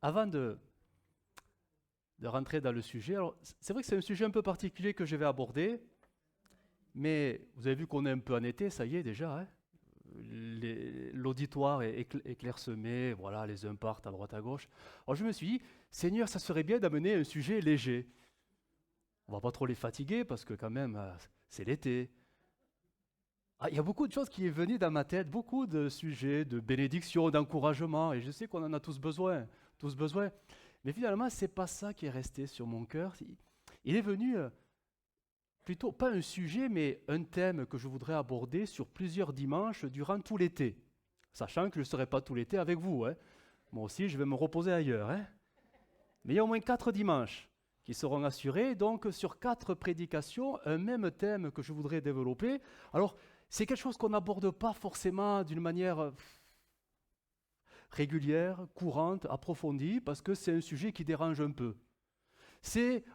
Avant de rentrer dans le sujet, alors c'est vrai que c'est un sujet un peu particulier que je vais aborder, mais vous avez vu qu'on est un peu en été, ça y est déjà, hein. L'auditoire est clairsemé, voilà, les uns partent à droite à gauche. Alors je me suis dit, Seigneur, ça serait bien d'amener un sujet léger. On va pas trop les fatiguer parce que quand même, c'est l'été. Ah, il y a beaucoup de choses qui sont venues dans ma tête, beaucoup de sujets, de bénédictions, d'encouragement, et je sais qu'on en a tous besoin, tous besoin. Mais finalement, c'est pas ça qui est resté sur mon cœur. Il est venu plutôt, pas un sujet, mais un thème que je voudrais aborder sur plusieurs dimanches durant tout l'été. Sachant que je ne serai pas tout l'été avec vous, hein. Moi aussi, je vais me reposer ailleurs, hein. Mais il y a au moins 4 dimanches qui seront assurés, donc sur 4 prédications, un même thème que je voudrais développer. Alors, c'est quelque chose qu'on n'aborde pas forcément d'une manière régulière, courante, approfondie, parce que c'est un sujet qui dérange un peu.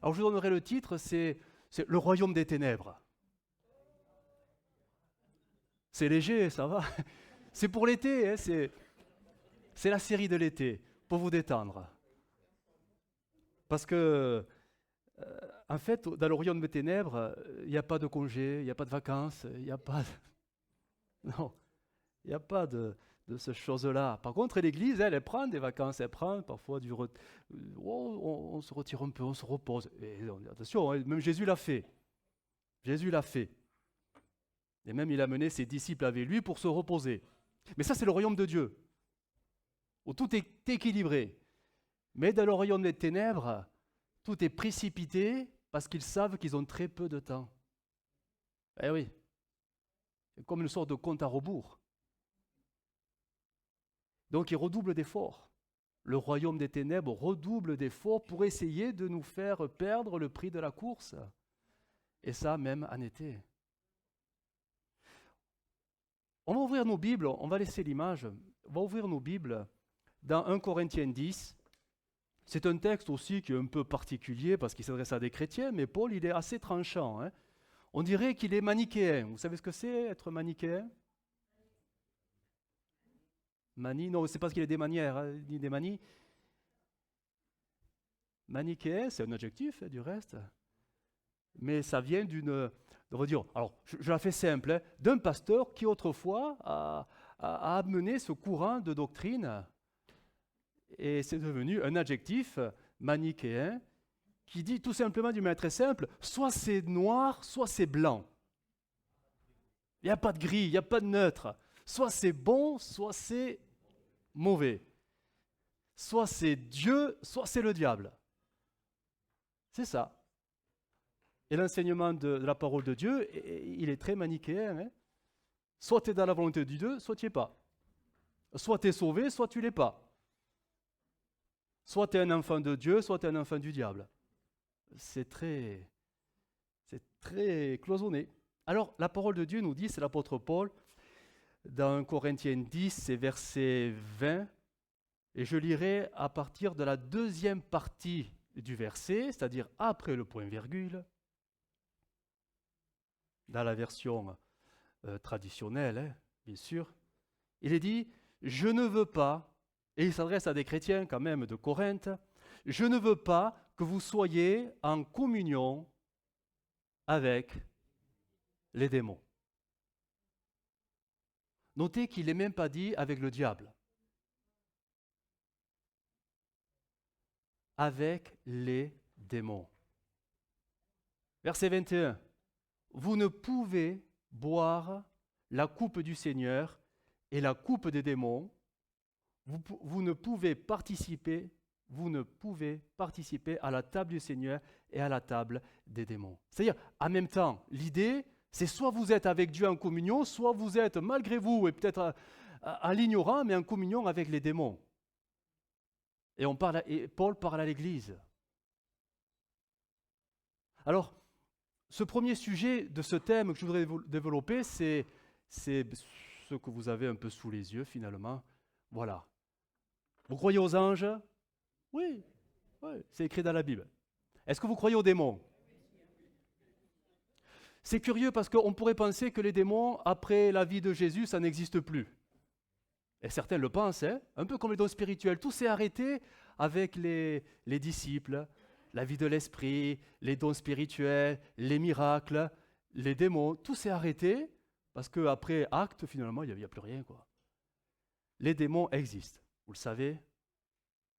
Alors je vous donnerai le titre, c'est le royaume des ténèbres. C'est léger, ça va. C'est pour l'été, hein, c'est la série de l'été, pour vous détendre. Parce que, en fait, dans le royaume des ténèbres, il n'y a pas de congé, il n'y a pas de vacances, il n'y a pas de... Non, il n'y a pas de ces choses-là. Par contre, l'Église, elle prend des vacances, elle prend parfois on se retire un peu, on se repose. Et attention, hein, même Jésus l'a fait. Jésus l'a fait. Et même il a mené ses disciples avec lui pour se reposer. Mais ça, c'est le royaume de Dieu, où tout est équilibré. Mais dans le royaume des ténèbres, tout est précipité parce qu'ils savent qu'ils ont très peu de temps. Eh oui, c'est comme une sorte de compte à rebours. Donc ils redoublent d'efforts. Le royaume des ténèbres redouble d'efforts pour essayer de nous faire perdre le prix de la course. Et ça, même en été. On va ouvrir nos Bibles, on va laisser l'image, on va ouvrir nos Bibles dans 1 Corinthiens 10. C'est un texte aussi qui est un peu particulier parce qu'il s'adresse à des chrétiens, mais Paul, il est assez tranchant, hein. On dirait qu'il est manichéen. Vous savez ce que c'est, être manichéen? Mani, non, c'est parce qu'il est des manières, hein, ni des manies. Manichéen, c'est un adjectif, hein, du reste, mais ça vient on va dire, alors je la fais simple, hein, d'un pasteur qui autrefois a amené ce courant de doctrine, et c'est devenu un adjectif manichéen qui dit tout simplement d'une manière très simple, soit c'est noir, soit c'est blanc. Il n'y a pas de gris, il n'y a pas de neutre. Soit c'est bon, soit c'est mauvais. Soit c'est Dieu, soit c'est le diable. C'est ça. Et l'enseignement de la parole de Dieu, il est très manichéen, hein. Soit tu es dans la volonté de Dieu, soit tu n'y es pas. Soit tu es sauvé, soit tu ne l'es pas. Soit tu es un enfant de Dieu, soit tu es un enfant du diable. C'est très cloisonné. Alors, la parole de Dieu nous dit, c'est l'apôtre Paul, dans Corinthiens 10, c'est verset 20, et je lirai à partir de la deuxième partie du verset, c'est-à-dire après le point-virgule, dans la version traditionnelle, hein, bien sûr. Il est dit, je ne veux pas, et il s'adresse à des chrétiens quand même de Corinthe, je ne veux pas que vous soyez en communion avec les démons. Notez qu'il n'est même pas dit avec le diable. Avec les démons. Verset 21. Vous ne pouvez boire la coupe du Seigneur et la coupe des démons. Vous ne pouvez participer à la table du Seigneur et à la table des démons. C'est-à-dire, en même temps, l'idée, c'est soit vous êtes avec Dieu en communion, soit vous êtes, malgré vous, et peut-être à l'ignorant, mais en communion avec les démons. Et Paul parle à l'Église. Alors, ce premier sujet de ce thème que je voudrais développer, c'est ce que vous avez un peu sous les yeux, finalement. Voilà. Vous croyez aux anges? Oui, oui, c'est écrit dans la Bible. Est-ce que vous croyez aux démons? C'est curieux parce qu'on pourrait penser que les démons, après la vie de Jésus, ça n'existe plus. Et certains le pensent, hein, un peu comme les dons spirituels. Tout s'est arrêté avec les disciples, la vie de l'esprit, les dons spirituels, les miracles, les démons. Tout s'est arrêté parce qu'après Actes, finalement, il n'y a plus rien, quoi. Les démons existent, vous le savez,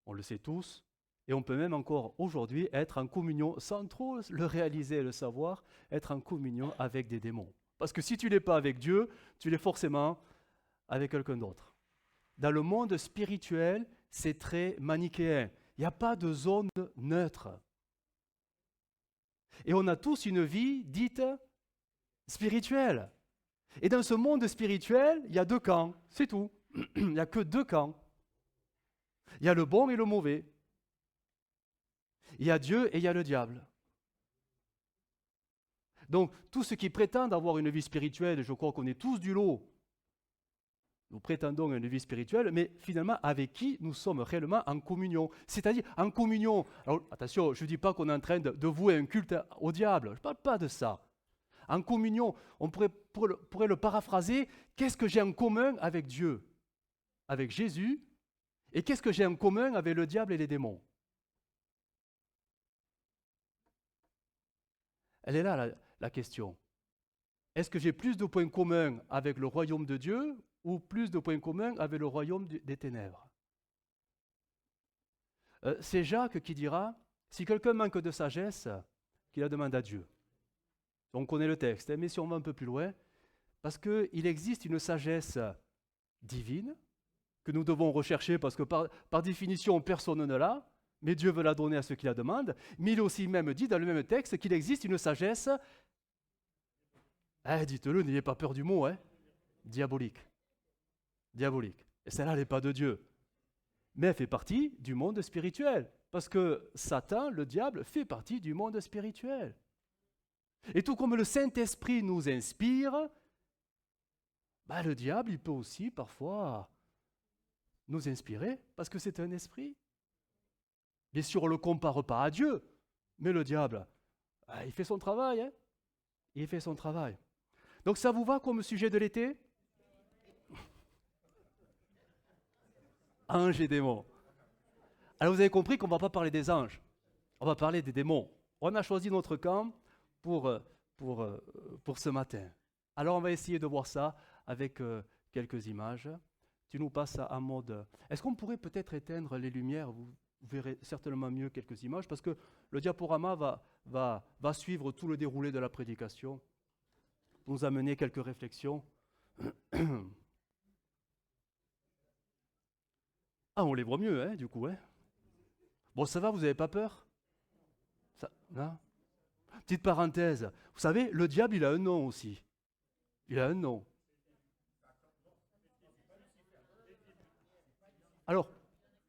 on le sait tous, et on peut même encore aujourd'hui être en communion, sans trop le réaliser et le savoir, être en communion avec des démons. Parce que si tu ne l'es pas avec Dieu, tu l'es forcément avec quelqu'un d'autre. Dans le monde spirituel, c'est très manichéen. Il n'y a pas de zone neutre. Et on a tous une vie dite spirituelle. Et dans ce monde spirituel, il y a deux camps, c'est tout. Il n'y a que deux camps. Il y a le bon et le mauvais. Il y a Dieu et il y a le diable. Donc, tous ceux qui prétendent avoir une vie spirituelle, je crois qu'on est tous du lot. Nous prétendons à une vie spirituelle, mais finalement, avec qui nous sommes réellement en communion. C'est-à-dire, en communion. Alors, attention, je ne dis pas qu'on est en train de vouer un culte au diable. Je ne parle pas de ça. En communion, on pourrait le paraphraser. Qu'est-ce que j'ai en commun avec Dieu, avec Jésus, et qu'est-ce que j'ai en commun avec le diable et les démons? Elle est là, la question. Est-ce que j'ai plus de points communs avec le royaume de Dieu ou plus de points communs avec le royaume des ténèbres? C'est Jacques qui dira, si quelqu'un manque de sagesse, qu'il la demande à Dieu. On connaît le texte, mais si on va un peu plus loin, parce qu'il existe une sagesse divine que nous devons rechercher, parce que par définition, personne ne l'a, mais Dieu veut la donner à ceux qui la demandent. Mais il est aussi même dit dans le même texte qu'il existe une sagesse, dites-le, n'ayez pas peur du mot, diabolique. Diabolique. Et celle-là, elle n'est pas de Dieu. Mais elle fait partie du monde spirituel. Parce que Satan, le diable, fait partie du monde spirituel. Et tout comme le Saint-Esprit nous inspire, le diable, il peut aussi parfois nous inspirer, parce que c'est un esprit. Bien sûr, on ne le compare pas à Dieu, mais le diable, il fait son travail. Il fait son travail. Donc ça vous va comme sujet de l'été? Anges et démons. Alors vous avez compris qu'on ne va pas parler des anges, on va parler des démons. On a choisi notre camp pour ce matin. Alors on va essayer de voir ça avec quelques images. Tu nous passes en mode... Est-ce qu'on pourrait peut-être éteindre les lumières? Vous verrez certainement mieux quelques images, parce que le diaporama va suivre tout le déroulé de la prédication, nous amener quelques réflexions. On les voit mieux, du coup. Bon, ça va, vous n'avez pas peur? Non? Petite parenthèse, vous savez, le diable, il a un nom aussi. Il a un nom. Alors,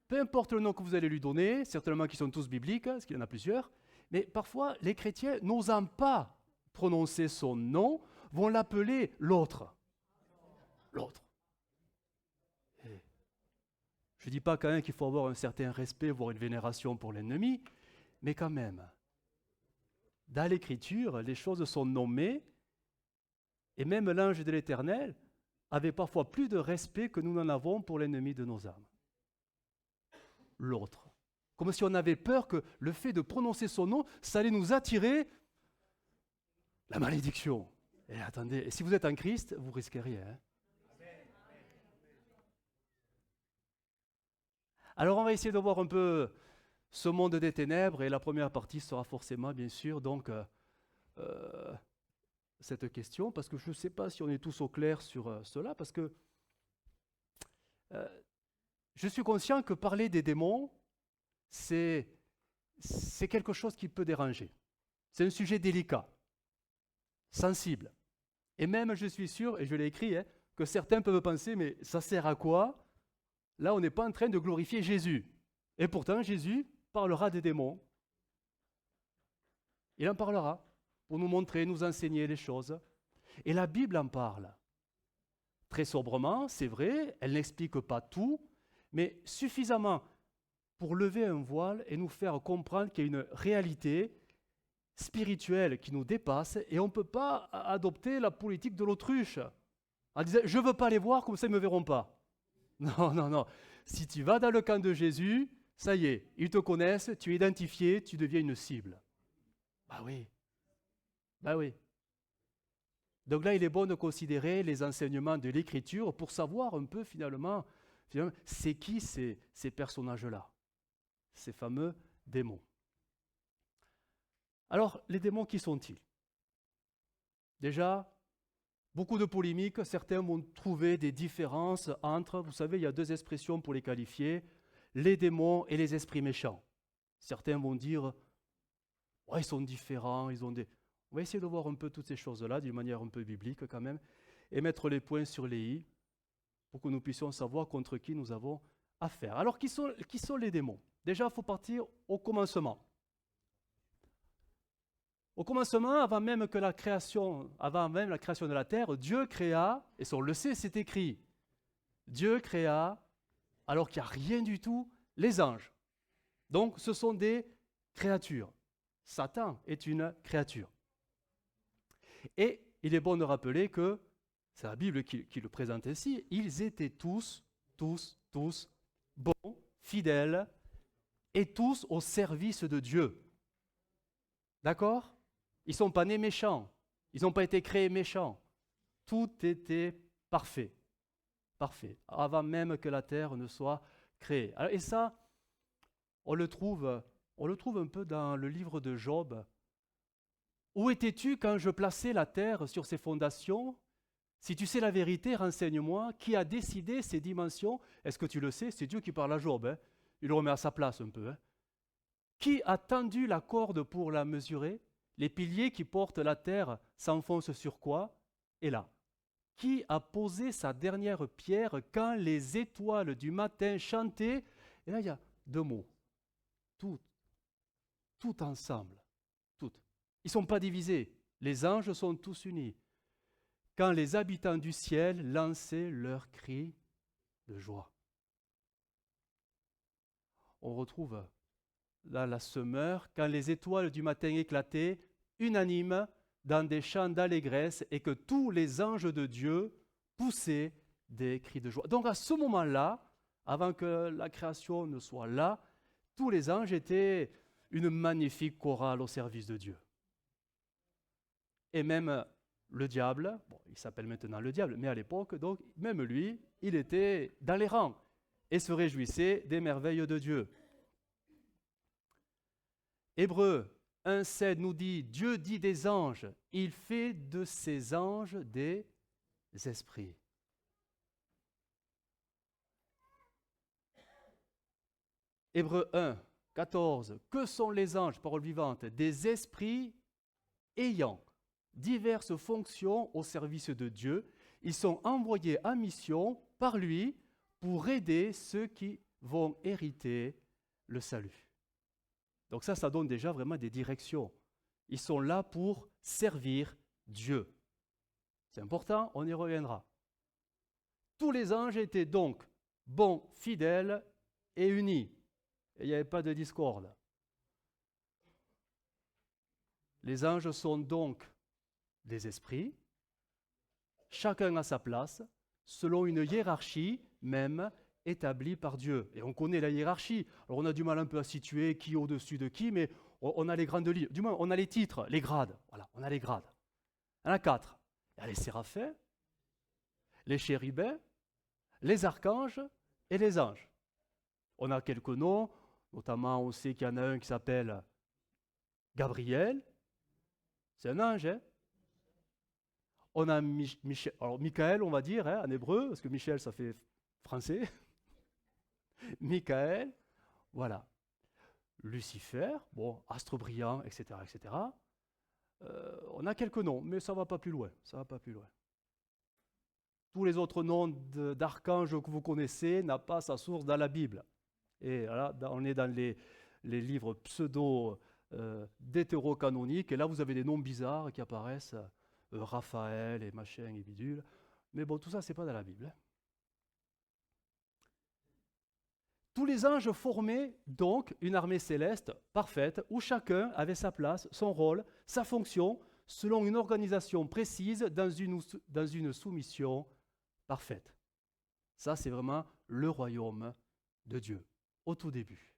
peu importe le nom que vous allez lui donner, certainement qu'ils sont tous bibliques, parce qu'il y en a plusieurs, mais parfois, les chrétiens, n'osant pas prononcer son nom, vont l'appeler l'autre. L'autre. Je ne dis pas quand même qu'il faut avoir un certain respect, voire une vénération pour l'ennemi, mais quand même, dans l'Écriture, les choses sont nommées, et même l'ange de l'Éternel avait parfois plus de respect que nous n'en avons pour l'ennemi de nos âmes. L'autre. Comme si on avait peur que le fait de prononcer son nom, ça allait nous attirer la malédiction. Et attendez, et si vous êtes en Christ, vous risquez rien. Alors on va essayer de voir un peu ce monde des ténèbres, et la première partie sera forcément, bien sûr, donc cette question, parce que je ne sais pas si on est tous au clair sur cela, parce que je suis conscient que parler des démons, c'est quelque chose qui peut déranger. C'est un sujet délicat, sensible. Et même, je suis sûr, et je l'ai écrit, que certains peuvent penser, mais ça sert à quoi? Là, on n'est pas en train de glorifier Jésus. Et pourtant, Jésus parlera des démons. Il en parlera pour nous montrer, nous enseigner les choses. Et la Bible en parle. Très sobrement, c'est vrai, elle n'explique pas tout, mais suffisamment pour lever un voile et nous faire comprendre qu'il y a une réalité spirituelle qui nous dépasse, et on ne peut pas adopter la politique de l'autruche en disant « je ne veux pas les voir, comme ça ils ne me verront pas ». Non, non, non. Si tu vas dans le camp de Jésus, ça y est, ils te connaissent, tu es identifié, tu deviens une cible. Bah oui, bah oui. Donc là, il est bon de considérer les enseignements de l'Écriture pour savoir un peu finalement c'est qui ces personnages-là, ces fameux démons. Alors, les démons, qui sont-ils? Déjà, beaucoup de polémiques, certains vont trouver des différences entre, vous savez, il y a deux expressions pour les qualifier, les démons et les esprits méchants. Certains vont dire, ouais, ils sont différents, ils ont des... On va essayer de voir un peu toutes ces choses-là d'une manière un peu biblique quand même, et mettre les points sur les i, pour que nous puissions savoir contre qui nous avons affaire. Alors, qui sont les démons? Déjà, il faut partir au commencement. Au commencement, avant même la création de la terre, Dieu créa, et ça on le sait, c'est écrit, Dieu créa, alors qu'il n'y a rien du tout, les anges. Donc, ce sont des créatures. Satan est une créature. Et il est bon de rappeler que, c'est la Bible qui le présente ainsi, ils étaient tous bons, fidèles, et tous au service de Dieu. D'accord? Ils ne sont pas nés méchants, ils n'ont pas été créés méchants. Tout était parfait, parfait, avant même que la terre ne soit créée. Alors, et ça, on le trouve un peu dans le livre de Job. Où étais-tu quand je plaçais la terre sur ses fondations? Si tu sais la vérité, renseigne-moi. Qui a décidé ces dimensions? Est-ce que tu le sais? C'est Dieu qui parle à Job. Il le remet à sa place un peu. Qui a tendu la corde pour la mesurer? Les piliers qui portent la terre s'enfoncent sur quoi? Et là. Qui a posé sa dernière pierre quand les étoiles du matin chantaient? Et là, il y a deux mots. Tout ensemble. Tout. Ils ne sont pas divisés. Les anges sont tous unis. Quand les habitants du ciel lançaient leurs cris de joie. On retrouve là la semeur, quand les étoiles du matin éclataient, unanimes dans des chants d'allégresse, et que tous les anges de Dieu poussaient des cris de joie. Donc à ce moment-là, avant que la création ne soit là, tous les anges étaient une magnifique chorale au service de Dieu. Et même le diable, bon, il s'appelle maintenant le diable, mais à l'époque, donc, même lui, il était dans les rangs et se réjouissait des merveilles de Dieu. Hébreux 1,7 nous dit, Dieu dit des anges, il fait de ces anges des esprits. Hébreux 1,14, que sont les anges, parole vivante? Des esprits ayant diverses fonctions au service de Dieu. Ils sont envoyés en mission par lui pour aider ceux qui vont hériter le salut. Donc ça donne déjà vraiment des directions. Ils sont là pour servir Dieu. C'est important, on y reviendra. Tous les anges étaient donc bons, fidèles et unis. Et il n'y avait pas de discorde. Les anges sont donc des esprits, chacun à sa place, selon une hiérarchie même établie par Dieu. Et on connaît la hiérarchie. Alors on a du mal un peu à situer qui est au-dessus de qui, mais on a les grandes lignes. Du moins, on a les titres, les grades. Voilà, on a les grades. Il y en a 4. Il y a les séraphins, les chérubins, les archanges et les anges. On a quelques noms, notamment on sait qu'il y en a un qui s'appelle Gabriel. C'est un ange, hein? On a Michel, alors Michael, on va dire, hein, en hébreu, parce que Michel, ça fait français. Michael, voilà. Lucifer, bon, astre brillant, etc., etc. On a quelques noms, mais ça ne va pas plus loin. Ça va pas plus loin. Tous les autres noms d'archanges que vous connaissez n'ont pas sa source dans la Bible. Et là, on est dans les livres d'hétérocanoniques, et là, vous avez des noms bizarres qui apparaissent. Raphaël et machin et bidule. Mais bon, tout ça, c'est pas dans la Bible. Hein. Tous les anges formaient donc une armée céleste parfaite où chacun avait sa place, son rôle, sa fonction, selon une organisation précise dans une soumission parfaite. Ça, c'est vraiment le royaume de Dieu, au tout début.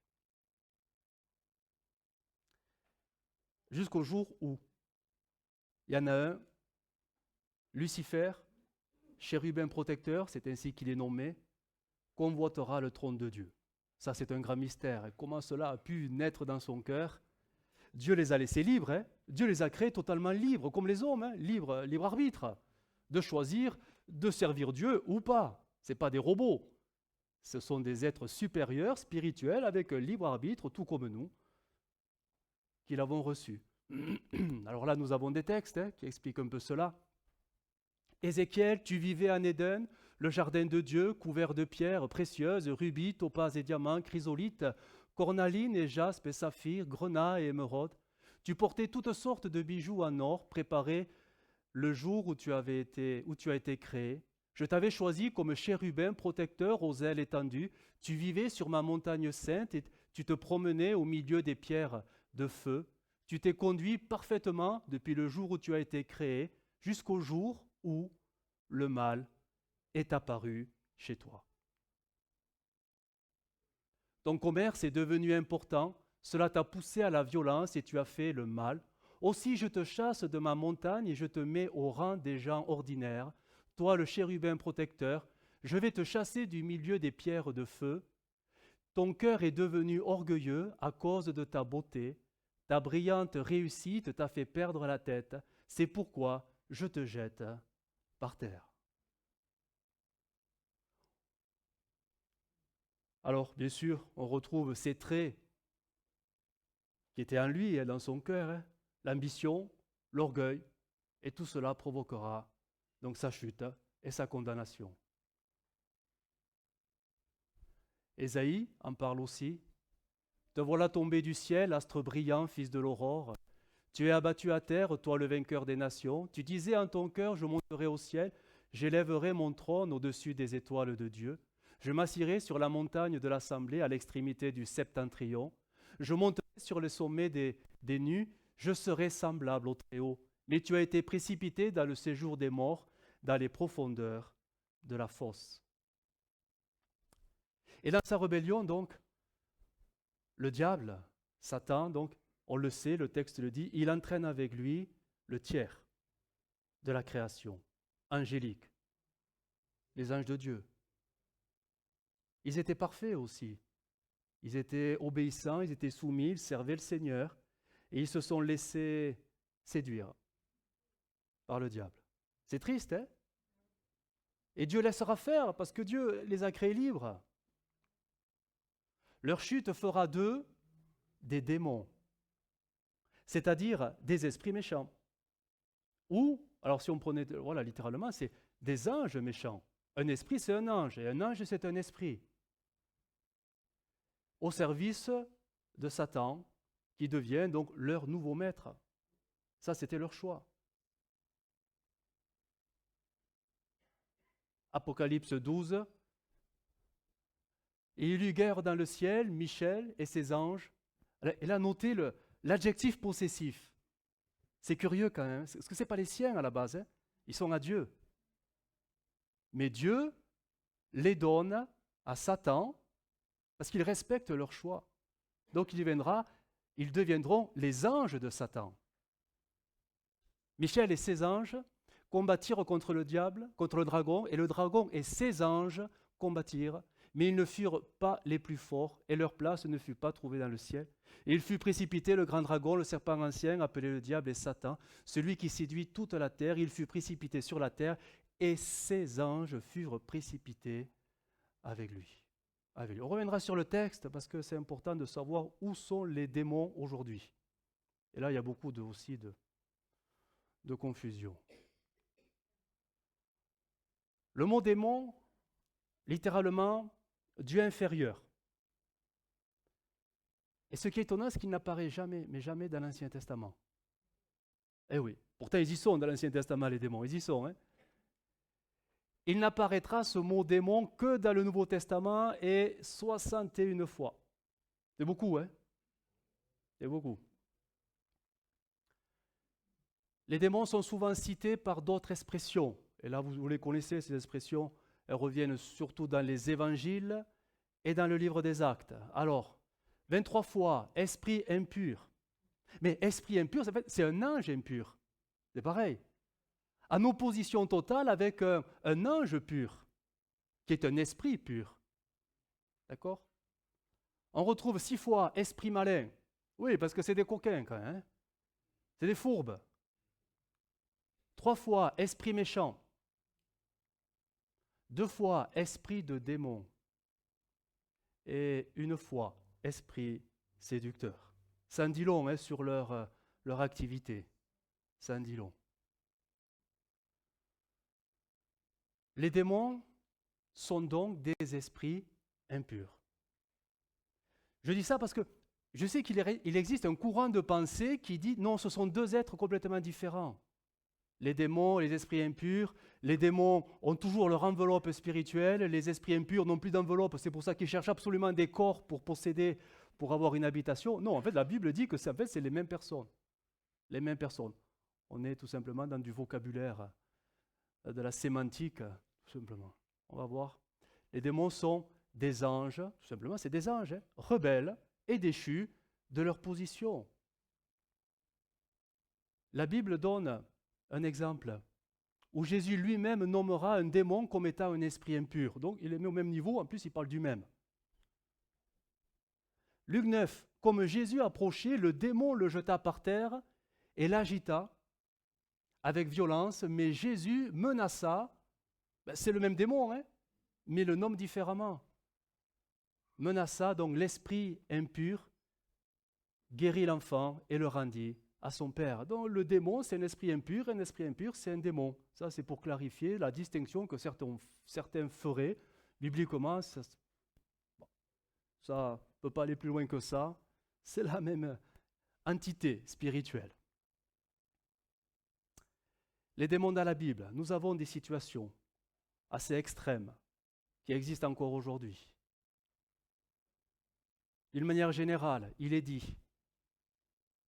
Jusqu'au jour où il y en a un, Lucifer, chérubin protecteur, c'est ainsi qu'il est nommé, convoitera le trône de Dieu. Ça, c'est un grand mystère. Et comment cela a pu naître dans son cœur? Dieu les a laissés libres, hein? Dieu les a créés totalement libres, comme les hommes, hein? Libre arbitre, de choisir de servir Dieu ou pas. Ce n'est pas des robots. Ce sont des êtres supérieurs, spirituels, avec un libre arbitre, tout comme nous, qui l'avons reçu. Alors là, nous avons des textes qui expliquent un peu cela. Ézéchiel, tu vivais en Éden, le jardin de Dieu, couvert de pierres précieuses, rubis, topazes et diamants, chrysolites, cornaline et jaspe et saphir, grenat et émeraude. Tu portais toutes sortes de bijoux en or préparés le jour où tu as été créé. Je t'avais choisi comme chérubin protecteur aux ailes étendues. Tu vivais sur ma montagne sainte et tu te promenais au milieu des pierres de feu. Tu t'es conduit parfaitement depuis le jour où tu as été créé jusqu'au jour où le mal est apparu chez toi. Ton commerce est devenu important, cela t'a poussé à la violence et tu as fait le mal. Aussi je te chasse de ma montagne et je te mets au rang des gens ordinaires. Toi le chérubin protecteur, je vais te chasser du milieu des pierres de feu. Ton cœur est devenu orgueilleux à cause de ta beauté. Ta brillante réussite t'a fait perdre la tête. C'est pourquoi je te jette par terre. Alors, bien sûr, on retrouve ces traits qui étaient en lui et dans son cœur, l'ambition, l'orgueil, et tout cela provoquera donc sa chute et sa condamnation. Ésaïe en parle aussi. Te voilà tombé du ciel, astre brillant, fils de l'aurore. Tu es abattu à terre, toi le vainqueur des nations. Tu disais en ton cœur, je monterai au ciel, j'élèverai mon trône au-dessus des étoiles de Dieu. Je m'assirai sur la montagne de l'assemblée à l'extrémité du septentrion. Je monterai sur le sommet des nues, je serai semblable au Très-Haut. Mais tu as été précipité dans le séjour des morts, dans les profondeurs de la fosse. Et dans sa rébellion, donc, le diable, Satan, donc, on le sait, le texte le dit, il entraîne avec lui le tiers de la création, angélique, les anges de Dieu. Ils étaient parfaits aussi. Ils étaient obéissants, ils étaient soumis, ils servaient le Seigneur et ils se sont laissés séduire par le diable. C'est triste, hein? Et Dieu laissera faire parce que Dieu les a créés libres. Leur chute fera d'eux des démons, c'est-à-dire des esprits méchants. Ou, alors si on prenait, voilà, littéralement, c'est des anges méchants. Un esprit, c'est un ange, et un ange, c'est un esprit. Au service de Satan, qui devient donc leur nouveau maître. Ça, c'était leur choix. Apocalypse 12. Et il eut guerre dans le ciel, Michel et ses anges. Elle a noté l'adjectif possessif. C'est curieux quand même, parce que ce n'est pas les siens à la base, hein. Ils sont à Dieu. Mais Dieu les donne à Satan parce qu'il respecte leur choix. Donc ils deviendront les anges de Satan. Michel et ses anges combattirent contre le diable, contre le dragon, et le dragon et ses anges combattirent, mais ils ne furent pas les plus forts, et leur place ne fut pas trouvée dans le ciel. Et il fut précipité, le grand dragon, le serpent ancien, appelé le diable et Satan, celui qui séduit toute la terre. Il fut précipité sur la terre, et ses anges furent précipités avec lui. On reviendra sur le texte, parce que c'est important de savoir où sont les démons aujourd'hui. Et là, il y a beaucoup aussi de confusion. Le mot démon, littéralement, Dieu inférieur. Et ce qui est étonnant, c'est qu'il n'apparaît jamais, mais jamais dans l'Ancien Testament. Eh oui, pourtant ils y sont dans l'Ancien Testament, les démons, ils y sont. Hein. Il n'apparaîtra ce mot démon que dans le Nouveau Testament et 61 fois. C'est beaucoup, hein? C'est beaucoup. Les démons sont souvent cités par d'autres expressions. Et là, vous les connaissez, ces expressions. Elles reviennent surtout dans les évangiles et dans le livre des Actes. Alors, 23 fois, esprit impur. Mais esprit impur, en fait, c'est un ange impur. C'est pareil. En opposition totale avec un ange pur, qui est un esprit pur. D'accord? On retrouve 6 fois esprit malin. Oui, parce que c'est des coquins quand même. Hein. C'est des fourbes. 3 fois esprit méchant. 2 fois esprit de démon. Et 1 fois esprit séducteur. Ça en dit long hein, sur leur activité. Ça en dit long. Les démons sont donc des esprits impurs. Je dis ça parce que je sais qu'il existe un courant de pensée qui dit non, ce sont 2 êtres complètement différents. Les démons, les esprits impurs, les démons ont toujours leur enveloppe spirituelle, les esprits impurs n'ont plus d'enveloppe, c'est pour ça qu'ils cherchent absolument des corps pour posséder, pour avoir une habitation. Non, en fait, la Bible dit que c'est les mêmes personnes. Les mêmes personnes. On est tout simplement dans du vocabulaire, de la sémantique, tout simplement. On va voir. Les démons sont des anges, tout simplement, c'est des anges, hein, rebelles et déchus de leur position. La Bible donne un exemple où Jésus lui-même nommera un démon comme étant un esprit impur. Donc il est mis au même niveau, en plus il parle du même. Luc 9, comme Jésus approchait, le démon le jeta par terre et l'agita avec violence, mais Jésus menaça, c'est le même démon, hein, mais le nomme différemment. Menaça donc l'esprit impur, guérit l'enfant et le rendit à son père. Donc le démon, c'est un esprit impur c'est un démon. Ça, c'est pour clarifier la distinction que certains feraient. Bibliquement, ça ne peut pas aller plus loin que ça. C'est la même entité spirituelle. Les démons dans la Bible, nous avons des situations assez extrêmes qui existent encore aujourd'hui. D'une manière générale, il est dit,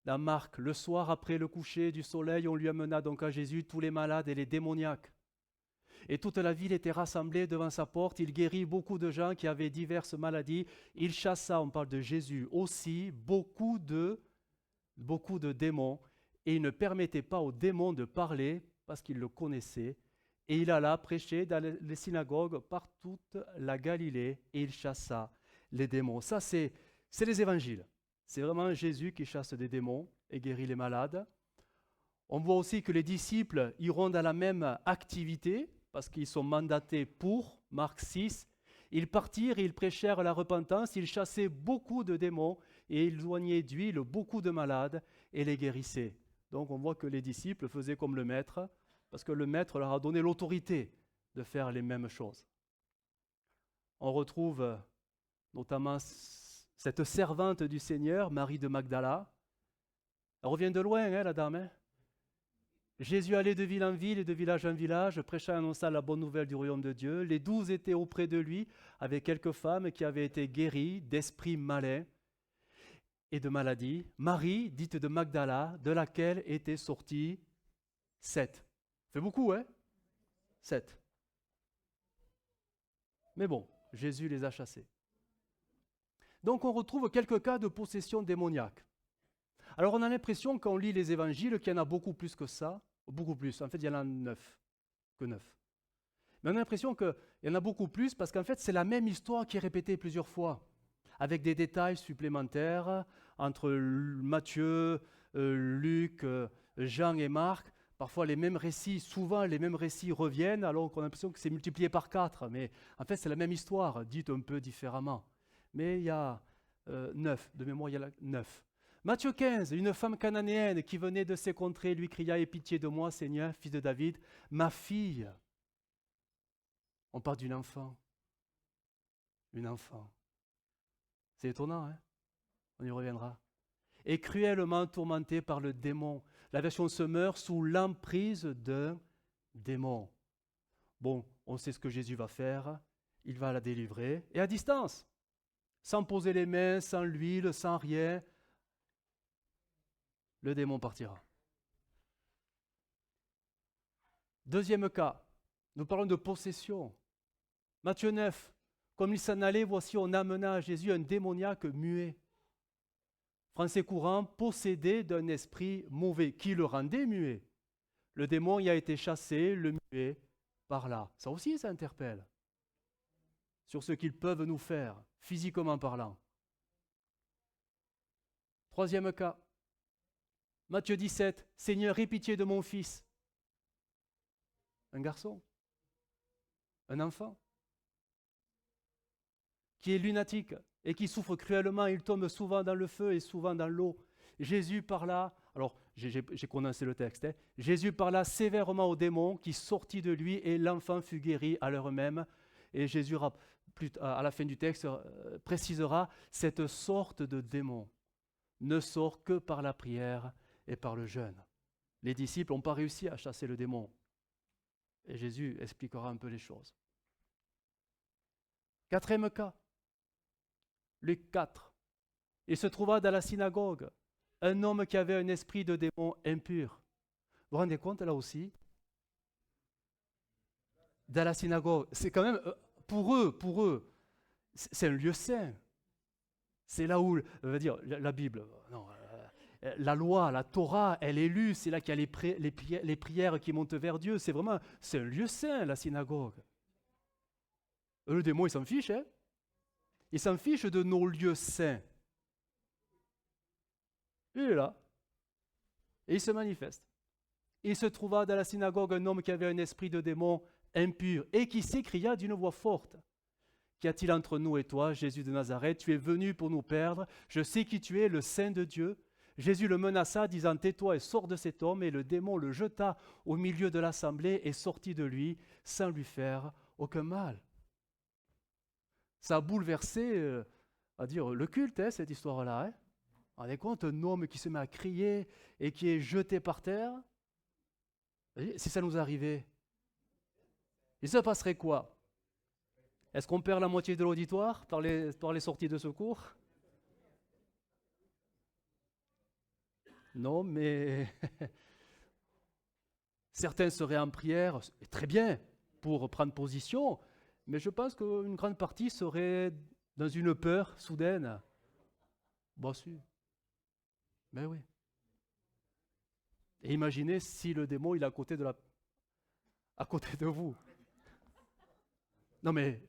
dans Marc, le soir après le coucher du soleil, on lui amena donc à Jésus tous les malades et les démoniaques. Et toute la ville était rassemblée devant sa porte. Il guérit beaucoup de gens qui avaient diverses maladies. Il chassa, on parle de Jésus aussi, beaucoup de démons. Et il ne permettait pas aux démons de parler parce qu'ils le connaissaient. Et il alla prêcher dans les synagogues par toute la Galilée et il chassa les démons. Ça, c'est les évangiles. C'est vraiment Jésus qui chasse des démons et guérit les malades. On voit aussi que les disciples iront dans la même activité parce qu'ils sont mandatés pour, Marc 6. Ils partirent et ils prêchèrent la repentance, ils chassaient beaucoup de démons et ils oignaient d'huile beaucoup de malades et les guérissaient. Donc on voit que les disciples faisaient comme le maître parce que le maître leur a donné l'autorité de faire les mêmes choses. On retrouve notamment cette servante du Seigneur, Marie de Magdala. Elle revient de loin, hein, la dame. Hein. Jésus allait de ville en ville et de village en village, prêchant et annonçant la bonne nouvelle du royaume de Dieu. Les 12 étaient auprès de lui, avec quelques femmes qui avaient été guéries d'esprits malins et de maladies. Marie, dite de Magdala, de laquelle étaient sortis 7. Ça fait beaucoup, hein? 7. Mais bon, Jésus les a chassés. Donc on retrouve quelques cas de possession démoniaque. Alors on a l'impression quand on lit les évangiles qu'il y en a beaucoup plus que ça, beaucoup plus, en fait il y en a 9, que 9. Mais on a l'impression qu'il y en a beaucoup plus parce qu'en fait c'est la même histoire qui est répétée plusieurs fois, avec des détails supplémentaires entre Matthieu, Luc, Jean et Marc. Parfois les mêmes récits, souvent les mêmes récits reviennent alors qu'on a l'impression que c'est multiplié par 4, mais en fait c'est la même histoire, dite un peu différemment. Mais il y a 9, de mémoire il y a 9. Matthieu 15, une femme cananéenne qui venait de ces contrées lui cria « Aie pitié de moi, Seigneur, fils de David, ma fille ». On parle d'une enfant. Une enfant. C'est étonnant, hein? On y reviendra. Est cruellement tourmentée par le démon. La version se meurt sous l'emprise d'un démon. Bon, on sait ce que Jésus va faire. Il va la délivrer. Et à distance, sans poser les mains, sans l'huile, sans rien, le démon partira. Deuxième cas, nous parlons de possession. Matthieu 9, comme il s'en allait, voici on amena à Jésus un démoniaque muet. Français courant, possédé d'un esprit mauvais, qui le rendait muet. Le démon y a été chassé, le muet, par là. Ça aussi, ça interpelle sur ce qu'ils peuvent nous faire, physiquement parlant. Troisième cas, Matthieu 17, Seigneur, aie pitié de mon fils. Un garçon, un enfant, qui est lunatique et qui souffre cruellement. Il tombe souvent dans le feu et souvent dans l'eau. Jésus parla, alors j'ai condensé le texte, Jésus parla sévèrement au démon qui sortit de lui et l'enfant fut guéri à l'heure même. Et Jésus, à la fin du texte, précisera, cette sorte de démon ne sort que par la prière et par le jeûne. Les disciples n'ont pas réussi à chasser le démon. Et Jésus expliquera un peu les choses. Quatrième cas, Luc 4. Il se trouva dans la synagogue un homme qui avait un esprit de démon impur. Vous vous rendez compte là aussi? Dans la synagogue, c'est quand même, pour eux, c'est un lieu saint. C'est là où, dire, la Bible, non, la loi, la Torah, elle est lue, c'est là qu'il y a les prières qui montent vers Dieu. C'est un lieu saint, la synagogue. Le démon, il s'en fiche, hein? Il s'en fiche de nos lieux saints. Il est là. Et il se manifeste. Il se trouva dans la synagogue un homme qui avait un esprit de démon impur et qui s'écria d'une voix forte. Qu'y a-t-il entre nous et toi, Jésus de Nazareth? Tu es venu pour nous perdre. Je sais qui tu es, le Saint de Dieu. Jésus le menaça, disant, tais-toi et sors de cet homme. Et le démon le jeta au milieu de l'assemblée et sortit de lui sans lui faire aucun mal. Ça a bouleversé, le culte, cette histoire-là. Vous vous rendez compte, un homme qui se met à crier et qui est jeté par terre? Si ça nous arrivait, il se passerait quoi? Est-ce qu'on perd la moitié de l'auditoire par les sorties de secours? Non, mais certains seraient en prière, très bien, pour prendre position, mais je pense qu'une grande partie serait dans une peur soudaine. Bon, si. Mais oui. Et imaginez si le démon il est à côté de vous. Non mais,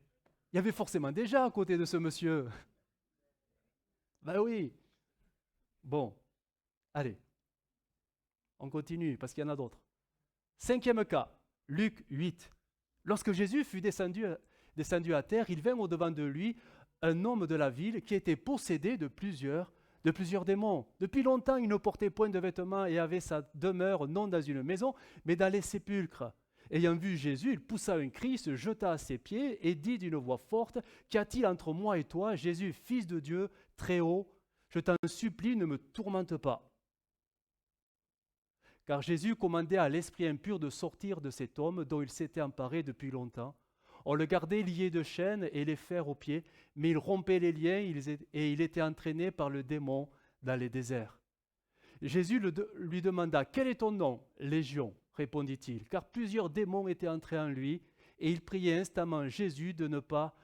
il y avait forcément déjà à côté de ce monsieur. Ben oui. Bon, allez. On continue parce qu'il y en a d'autres. Cinquième cas, Luc 8. Lorsque Jésus fut descendu à terre, il vint au-devant de lui un homme de la ville qui était possédé de plusieurs démons. Depuis longtemps, il ne portait point de vêtements et avait sa demeure non dans une maison, mais dans les sépulcres. Ayant vu Jésus, il poussa un cri, se jeta à ses pieds et dit d'une voix forte, qu'y a-t-il entre moi et toi, Jésus, fils de Dieu, très haut? Je t'en supplie, ne me tourmente pas. Car Jésus commandait à l'esprit impur de sortir de cet homme dont il s'était emparé depuis longtemps. On le gardait lié de chaînes et les fers aux pieds, mais il rompait les liens et il était entraîné par le démon dans les déserts. Jésus lui demanda, « Quel est ton nom ?» « Légion, répondit-il, car plusieurs démons étaient entrés en lui, et il priait instamment Jésus de ne pas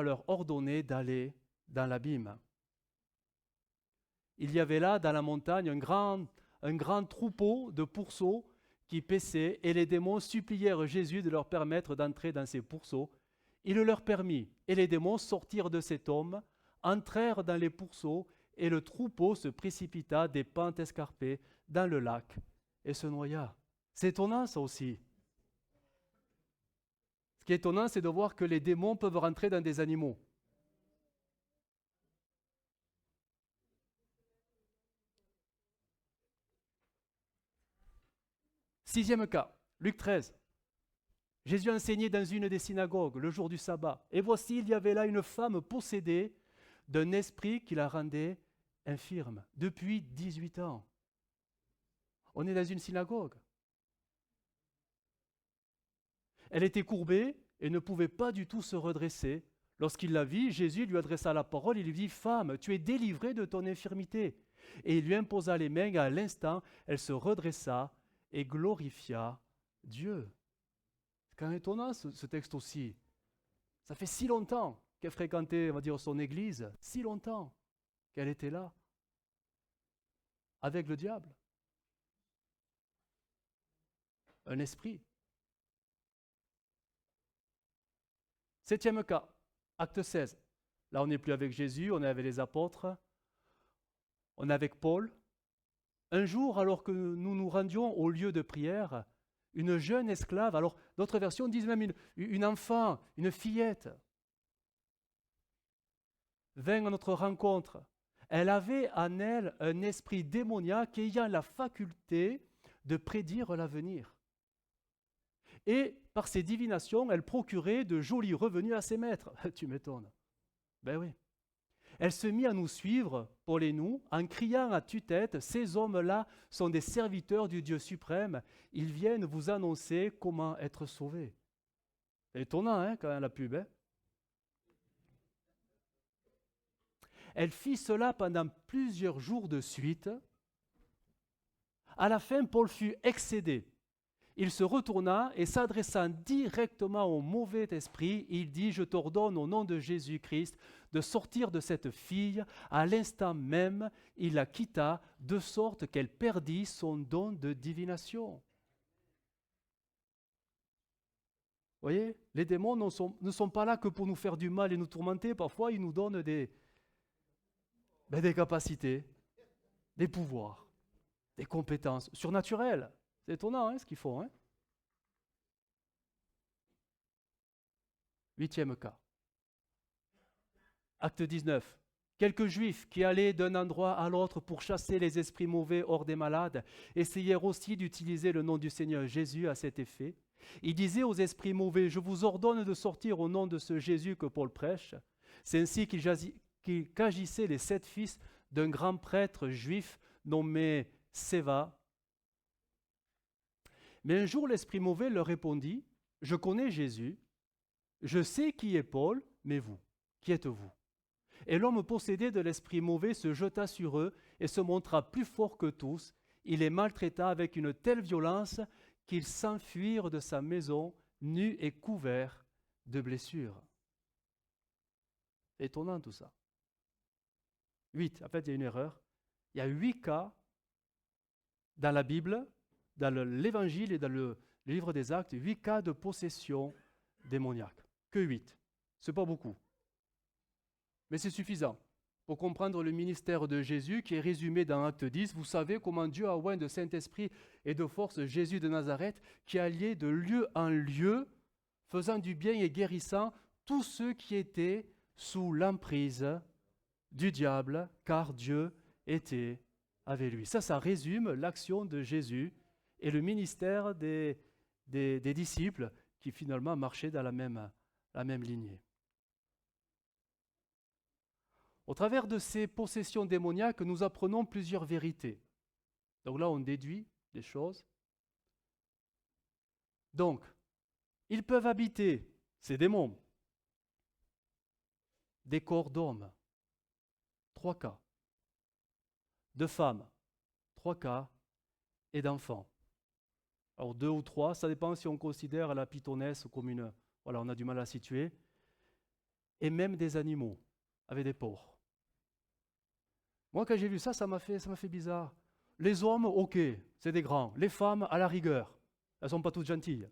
leur ordonner d'aller dans l'abîme. Il y avait là, dans la montagne, un grand troupeau de pourceaux qui paissaient, et les démons supplièrent Jésus de leur permettre d'entrer dans ces pourceaux. Il le leur permit, et les démons sortirent de cet homme, entrèrent dans les pourceaux, et le troupeau se précipita des pentes escarpées dans le lac et se noya. C'est étonnant ça aussi. Ce qui est étonnant, c'est de voir que les démons peuvent rentrer dans des animaux. Sixième cas, Luc 13. Jésus enseignait dans une des synagogues le jour du sabbat. Et voici, il y avait là une femme possédée d'un esprit qui la rendait infirme depuis 18 ans. On est dans une synagogue. Elle était courbée et ne pouvait pas du tout se redresser. Lorsqu'il la vit, Jésus lui adressa la parole et lui dit, « Femme, tu es délivrée de ton infirmité. » Et il lui imposa les mains et à l'instant, elle se redressa et glorifia Dieu. C'est quand même étonnant ce texte aussi. Ça fait si longtemps qu'elle fréquentait, on va dire, son église, si longtemps qu'elle était là, avec le diable. Un esprit. 7e cas, acte 16. Là, on n'est plus avec Jésus, on est avec les apôtres, on est avec Paul. Un jour, alors que nous nous rendions au lieu de prière, une jeune esclave, alors d'autres versions disent même une enfant, une fillette, vint à notre rencontre. Elle avait en elle un esprit démoniaque ayant la faculté de prédire l'avenir. Et par ses divinations, elle procurait de jolis revenus à ses maîtres. Tu m'étonnes. Ben oui. Elle se mit à nous suivre, Paul et nous, en criant à tue-tête, ces hommes-là sont des serviteurs du Dieu suprême, ils viennent vous annoncer comment être sauvés. C'est étonnant, hein, quand même, la pub. Hein. Elle fit cela pendant plusieurs jours de suite. À la fin, Paul fut excédé. Il se retourna et s'adressant directement au mauvais esprit, il dit « Je t'ordonne au nom de Jésus-Christ de sortir de cette fille. » À l'instant même, il la quitta de sorte qu'elle perdit son don de divination. Vous voyez, les démons ne sont pas là que pour nous faire du mal et nous tourmenter. Parfois, ils nous donnent des capacités, des pouvoirs, des compétences surnaturelles. C'est étonnant hein, ce qu'ils font. Hein. 8e cas. Acte 19. Quelques juifs qui allaient d'un endroit à l'autre pour chasser les esprits mauvais hors des malades essayèrent aussi d'utiliser le nom du Seigneur Jésus à cet effet. Ils disaient aux esprits mauvais, « Je vous ordonne de sortir au nom de ce Jésus que Paul prêche. » C'est ainsi qu'agissaient les 7 fils d'un grand prêtre juif nommé Séva. Mais un jour, l'esprit mauvais leur répondit, « Je connais Jésus, je sais qui est Paul, mais vous, qui êtes-vous » Et l'homme possédé de l'esprit mauvais se jeta sur eux et se montra plus fort que tous. Il les maltraita avec une telle violence qu'ils s'enfuirent de sa maison, nus et couverts de blessures. Étonnant tout ça. 8, en fait, il y a une erreur. Il y a 8 cas dans la Bible, dans l'Évangile et dans le livre des Actes, 8 cas de possession démoniaque. Que 8. Ce n'est pas beaucoup. Mais c'est suffisant pour comprendre le ministère de Jésus qui est résumé dans Acte 10. Vous savez comment Dieu a oint de Saint-Esprit et de force Jésus de Nazareth qui allait de lieu en lieu, faisant du bien et guérissant tous ceux qui étaient sous l'emprise du diable, car Dieu était avec lui. Ça résume l'action de Jésus et le ministère des disciples qui finalement marchaient dans la même lignée. Au travers de ces possessions démoniaques, nous apprenons plusieurs vérités. Donc là, on déduit des choses. Donc, ils peuvent habiter, ces démons, des corps d'hommes, 3 cas, de femmes, 3 cas, et d'enfants. Alors 2 ou 3, ça dépend si on considère la pythonesse comme une... Voilà, on a du mal à situer. Et même des animaux, avec des porcs. Moi, quand j'ai vu ça, ça m'a fait bizarre. Les hommes, ok, c'est des grands. Les femmes, à la rigueur. Elles ne sont pas toutes gentilles.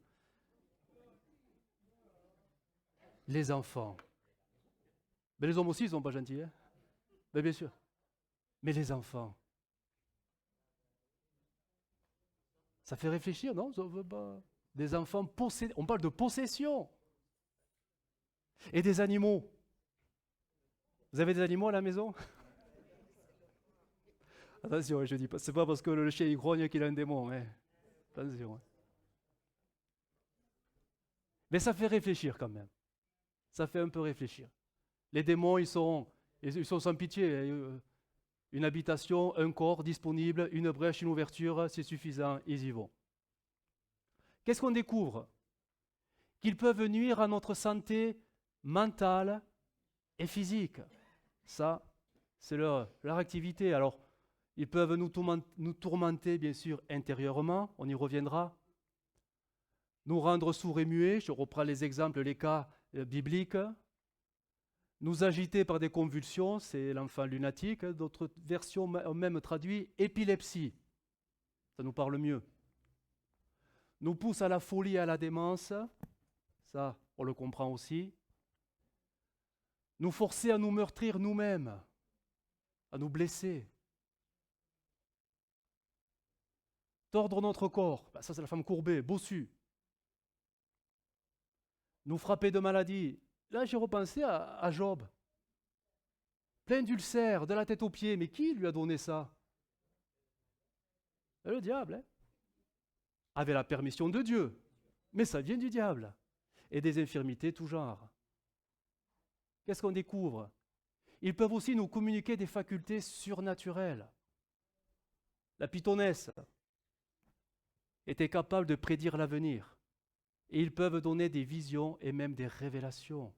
Les enfants. Mais les hommes aussi, ils ne sont pas gentils. Hein. Mais bien sûr. Mais les enfants. Ça fait réfléchir, non? Des enfants possédés. On parle de possession. Et des animaux. Vous avez des animaux à la maison? Attention, je dis pas, c'est pas parce que le chien il grogne qu'il a un démon. Hein. Attention. Mais ça fait réfléchir quand même. Ça fait un peu réfléchir. Les démons, ils sont sans pitié. Une habitation, un corps disponible, une brèche, une ouverture, c'est suffisant, ils y vont. Qu'est-ce qu'on découvre? Qu'ils peuvent nuire à notre santé mentale et physique. Ça, c'est leur activité. Alors, ils peuvent nous tourmenter, bien sûr, intérieurement, on y reviendra. Nous rendre sourds et muets, je reprends les exemples, les cas biblique. Nous agiter par des convulsions, c'est l'enfant lunatique. D'autres versions ont même traduit épilepsie. Ça nous parle mieux. Nous pousse à la folie et à la démence. Ça, on le comprend aussi. Nous forcer à nous meurtrir nous-mêmes, à nous blesser. Tordre notre corps, ça c'est la femme courbée, bossue. Nous frapper de maladies. Là, j'ai repensé à Job. Plein d'ulcères, de la tête aux pieds. Mais qui lui a donné ça? Le diable, hein, avec la permission de Dieu. Mais ça vient du diable. Et des infirmités tout genre. Qu'est-ce qu'on découvre? Ils peuvent aussi nous communiquer des facultés surnaturelles. La pythonesse était capable de prédire l'avenir. Et ils peuvent donner des visions et même des révélations.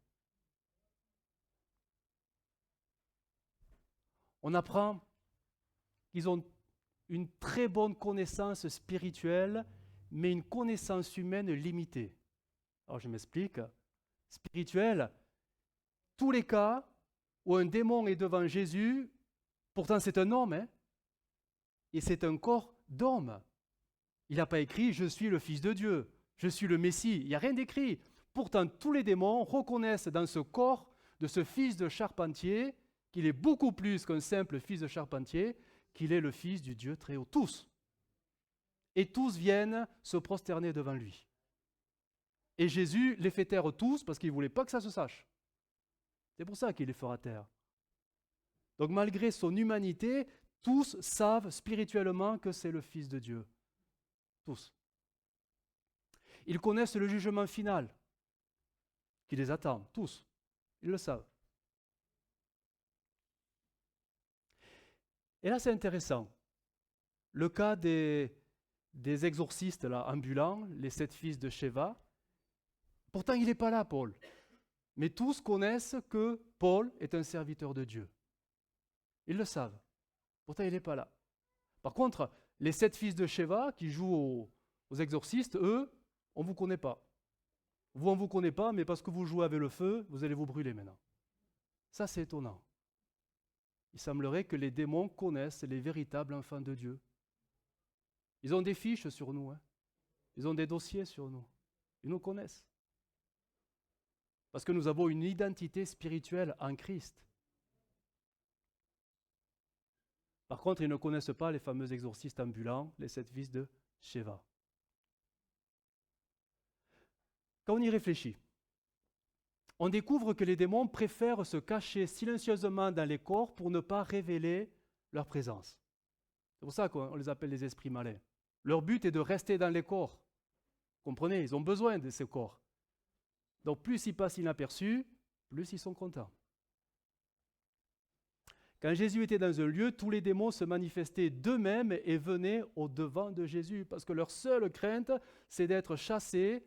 On apprend qu'ils ont une très bonne connaissance spirituelle, mais une connaissance humaine limitée. Alors je m'explique. Spirituelle, tous les cas où un démon est devant Jésus, pourtant c'est un homme, hein, et c'est un corps d'homme. Il n'a pas écrit « Je suis le Fils de Dieu », « Je suis le Messie », il n'y a rien d'écrit. Pourtant, tous les démons reconnaissent dans ce corps de ce fils de charpentier qu'il est beaucoup plus qu'un simple fils de charpentier, qu'il est le Fils du Dieu très haut. Tous. Et tous viennent se prosterner devant lui. Et Jésus les fait taire tous parce qu'il ne voulait pas que ça se sache. C'est pour ça qu'il les fera taire. Donc malgré son humanité, tous savent spirituellement que c'est le Fils de Dieu. Tous. Ils connaissent le jugement final qui les attend, tous. Ils le savent. Et là, c'est intéressant. Le cas des exorcistes là, ambulants, les 7 fils de Sheva. Pourtant, il n'est pas là, Paul. Mais tous connaissent que Paul est un serviteur de Dieu. Ils le savent. Pourtant, il n'est pas là. Par contre, les 7 fils de Sheva qui jouent aux exorcistes, eux, on ne vous connaît pas. Vous, on ne vous connaît pas, mais parce que vous jouez avec le feu, vous allez vous brûler maintenant. Ça, c'est étonnant. Il semblerait que les démons connaissent les véritables enfants de Dieu. Ils ont des fiches sur nous. Hein. Ils ont des dossiers sur nous. Ils nous connaissent. Parce que nous avons une identité spirituelle en Christ. Par contre, ils ne connaissent pas les fameux exorcistes ambulants, les 7 fils de Sheva. Quand on y réfléchit, on découvre que les démons préfèrent se cacher silencieusement dans les corps pour ne pas révéler leur présence. C'est pour ça qu'on les appelle les esprits malins. Leur but est de rester dans les corps. Comprenez, ils ont besoin de ces corps. Donc plus ils passent inaperçus, plus ils sont contents. Quand Jésus était dans un lieu, tous les démons se manifestaient d'eux-mêmes et venaient au-devant de Jésus, parce que leur seule crainte, c'est d'être chassés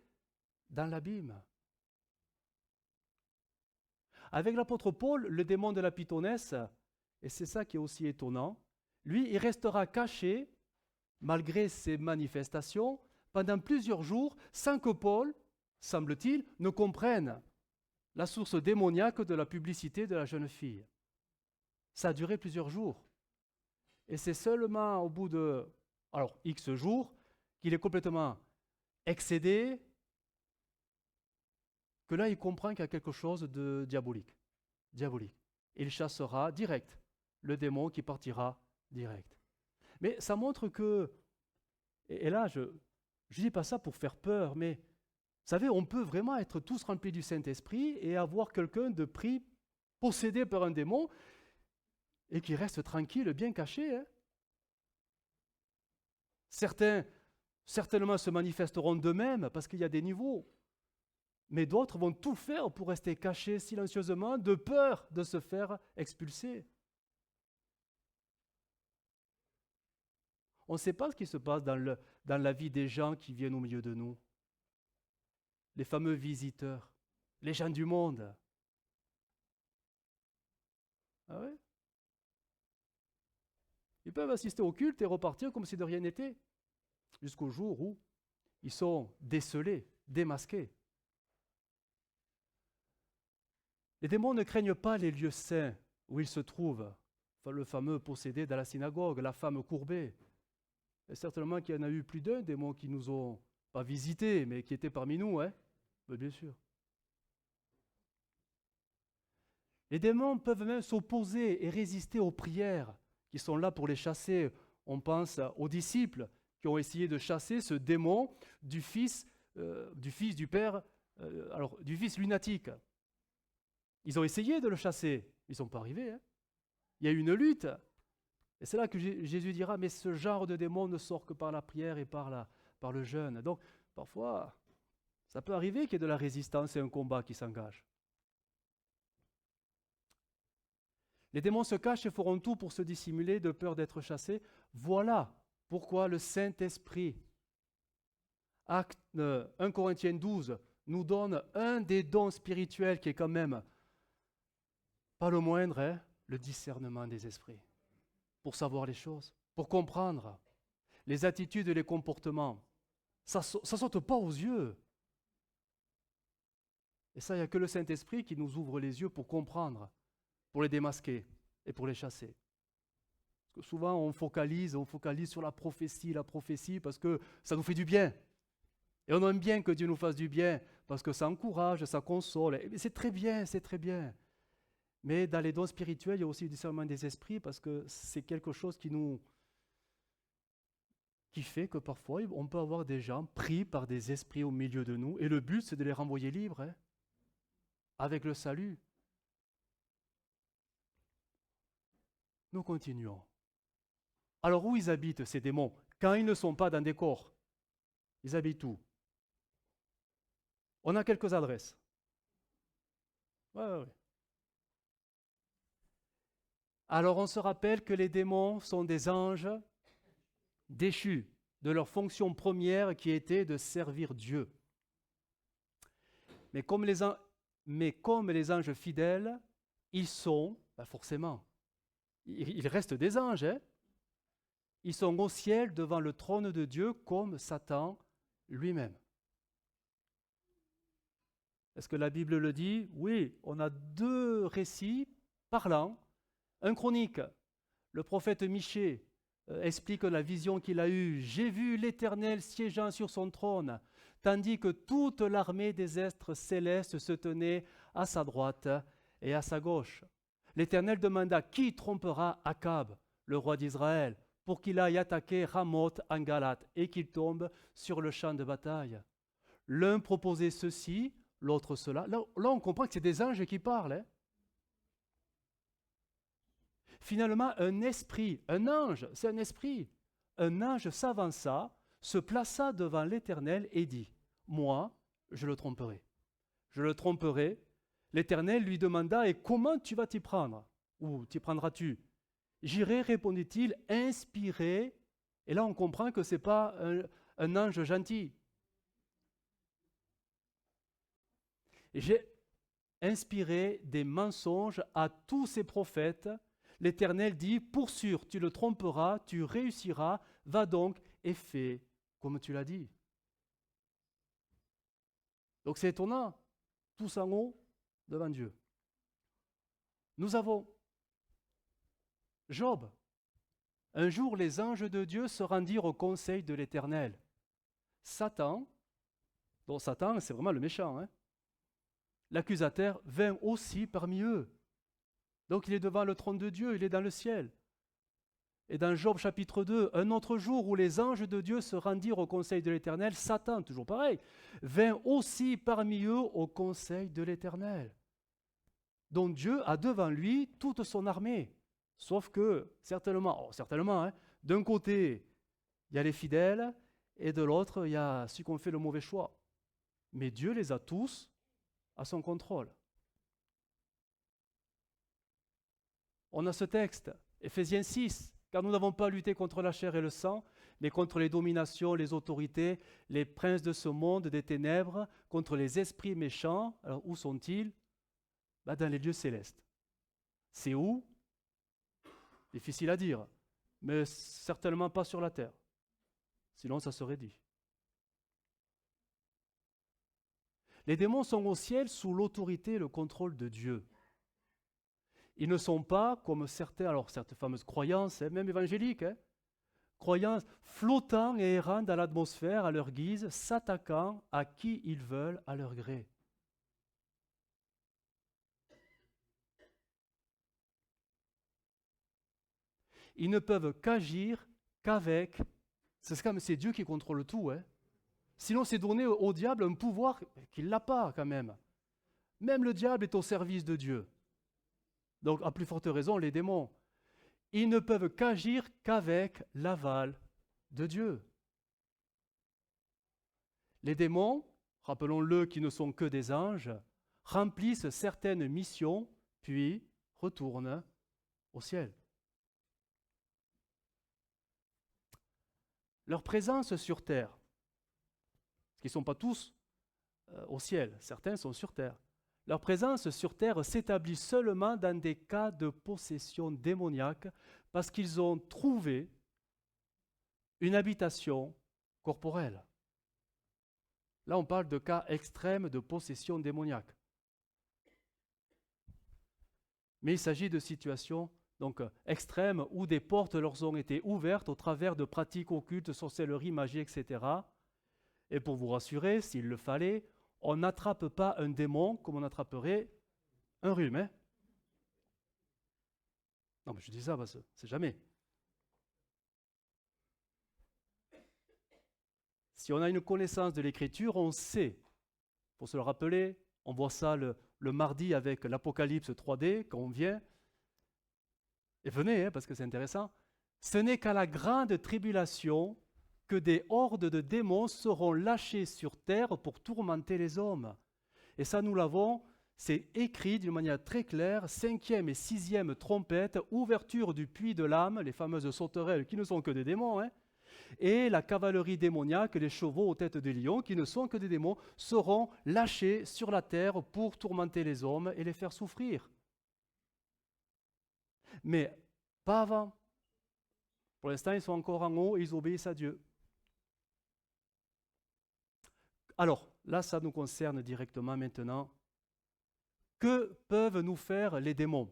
dans l'abîme. Avec l'apôtre Paul, le démon de la pythonesse, et c'est ça qui est aussi étonnant, lui, il restera caché, malgré ses manifestations, pendant plusieurs jours, sans que Paul, semble-t-il, ne comprenne la source démoniaque de la publicité de la jeune fille. Ça a duré plusieurs jours. Et c'est seulement au bout de, X jours, qu'il est complètement excédé, que là, il comprend qu'il y a quelque chose de diabolique. Et il chassera direct le démon qui partira direct. Mais ça montre que, et là, je ne dis pas ça pour faire peur, mais vous savez, on peut vraiment être tous remplis du Saint-Esprit et avoir quelqu'un de pris, possédé par un démon, et qui reste tranquille, bien caché. Hein. Certains, certainement, se manifesteront d'eux-mêmes parce qu'il y a des niveaux. Mais d'autres vont tout faire pour rester cachés silencieusement, de peur de se faire expulser. On ne sait pas ce qui se passe dans la vie des gens qui viennent au milieu de nous. Les fameux visiteurs, les gens du monde. Ah ouais? Ils peuvent assister au culte et repartir comme si de rien n'était, jusqu'au jour où ils sont décelés, démasqués. Les démons ne craignent pas les lieux saints où ils se trouvent. Enfin, le fameux possédé dans la synagogue, la femme courbée. Et certainement qu'il y en a eu plus d'un démon qui nous ont pas visités, mais qui étaient parmi nous, hein? Mais bien sûr. Les démons peuvent même s'opposer et résister aux prières qui sont là pour les chasser. On pense aux disciples qui ont essayé de chasser ce démon du fils du père, du fils lunatique. Ils ont essayé de le chasser, ils ne sont pas arrivés. Hein. Il y a eu une lutte. Et c'est là que Jésus dira, mais ce genre de démon ne sort que par la prière et par le jeûne. Donc, parfois, ça peut arriver qu'il y ait de la résistance et un combat qui s'engage. Les démons se cachent et feront tout pour se dissimuler de peur d'être chassés. Voilà pourquoi le Saint-Esprit, Acte 1 Corinthiens 12, nous donne un des dons spirituels qui est quand même pas le moindre, hein, le discernement des esprits. Pour savoir les choses, pour comprendre les attitudes et les comportements. Ça ne saute pas aux yeux. Et ça, il n'y a que le Saint-Esprit qui nous ouvre les yeux pour comprendre, pour les démasquer et pour les chasser. Parce que souvent, on focalise sur la prophétie, parce que ça nous fait du bien. Et on aime bien que Dieu nous fasse du bien, parce que ça encourage, ça console. Et c'est très bien, c'est très bien. Mais dans les dons spirituels, il y a aussi le discernement des esprits, parce que c'est quelque chose qui fait que parfois, on peut avoir des gens pris par des esprits au milieu de nous, et le but, c'est de les renvoyer libres, hein, avec le salut. Nous continuons. Alors où ils habitent, ces démons? Quand ils ne sont pas dans des corps, ils habitent où? On a quelques adresses. Ouais. Alors on se rappelle que les démons sont des anges déchus de leur fonction première qui était de servir Dieu. Mais comme les anges fidèles, ils sont, forcément, ils restent des anges, hein? Ils sont au ciel devant le trône de Dieu comme Satan lui-même. Est-ce que la Bible le dit? Oui, on a deux récits parlants. Un chronique, le prophète Michée explique la vision qu'il a eue. J'ai vu l'Éternel siégeant sur son trône, tandis que toute l'armée des êtres célestes se tenait à sa droite et à sa gauche. L'Éternel demanda, qui trompera Akab, le roi d'Israël, pour qu'il aille attaquer Ramoth en Galate et qu'il tombe sur le champ de bataille. L'un proposait ceci, l'autre cela. Là, on comprend que c'est des anges qui parlent. Hein. Finalement, un esprit, un ange, c'est un esprit. Un ange s'avança, se plaça devant l'Éternel et dit, moi, je le tromperai. Je le tromperai. L'Éternel lui demanda, et comment tu vas t'y prendre? Ou t'y prendras-tu? J'irai, répondit-il, inspirer. Et là, on comprend que ce n'est pas un ange gentil. J'ai inspiré des mensonges à tous ces prophètes. L'Éternel dit, pour sûr, tu le tromperas, tu réussiras, va donc et fais comme tu l'as dit. Donc c'est étonnant, tous en haut devant Dieu. Nous avons Job. Un jour, les anges de Dieu se rendirent au conseil de l'Éternel. Satan, dont Satan, c'est vraiment le méchant, hein, l'accusateur vint aussi parmi eux. Donc il est devant le trône de Dieu, il est dans le ciel. Et dans Job chapitre 2, un autre jour où les anges de Dieu se rendirent au conseil de l'Éternel, Satan, toujours pareil, vint aussi parmi eux au conseil de l'Éternel. Donc Dieu a devant lui toute son armée. Sauf que, certainement, hein, d'un côté, il y a les fidèles, et de l'autre, il y a ceux qui ont fait le mauvais choix. Mais Dieu les a tous à son contrôle. On a ce texte, Éphésiens 6, car nous n'avons pas à lutter contre la chair et le sang, mais contre les dominations, les autorités, les princes de ce monde des ténèbres, contre les esprits méchants. Alors où sont-ils? Dans les lieux célestes. C'est où? Difficile à dire, mais certainement pas sur la terre. Sinon, ça serait dit. Les démons sont au ciel sous l'autorité et le contrôle de Dieu. Ils ne sont pas comme certaines fameuses croyances, même évangéliques, croyances flottant et errant dans l'atmosphère à leur guise, s'attaquant à qui ils veulent à leur gré. Ils ne peuvent qu'agir qu'avec, c'est Dieu qui contrôle tout, Sinon c'est donner au diable un pouvoir qu'il n'a pas quand même. Même le diable est au service de Dieu. Donc à plus forte raison les démons. Ils ne peuvent qu'agir qu'avec l'aval de Dieu. Les démons, rappelons-le qui ne sont que des anges, remplissent certaines missions, puis retournent au ciel. Leur présence sur terre, parce qu'ils ne sont pas tous au ciel, certains sont sur terre. Leur présence sur terre s'établit seulement dans des cas de possession démoniaque parce qu'ils ont trouvé une habitation corporelle. Là, on parle de cas extrêmes de possession démoniaque. Mais il s'agit de situations donc extrêmes où des portes leur ont été ouvertes au travers de pratiques occultes, sorcellerie, magie, etc. Et pour vous rassurer, s'il le fallait, on n'attrape pas un démon comme on attraperait un rhume. Non, mais je dis ça parce que c'est jamais. Si on a une connaissance de l'Écriture, on sait, pour se le rappeler, on voit ça le mardi avec l'Apocalypse 3D, quand on vient. Et venez, parce que c'est intéressant. Ce n'est qu'à la grande tribulation que des hordes de démons seront lâchés sur terre pour tourmenter les hommes. Et ça, nous l'avons, c'est écrit d'une manière très claire, 5e et 6e trompette, ouverture du puits de l'âme, les fameuses sauterelles qui ne sont que des démons, et la cavalerie démoniaque, les chevaux aux têtes de lion, qui ne sont que des démons, seront lâchés sur la terre pour tourmenter les hommes et les faire souffrir. Mais pas avant. Pour l'instant, ils sont encore en haut et ils obéissent à Dieu. Alors, là, ça nous concerne directement maintenant. Que peuvent nous faire les démons?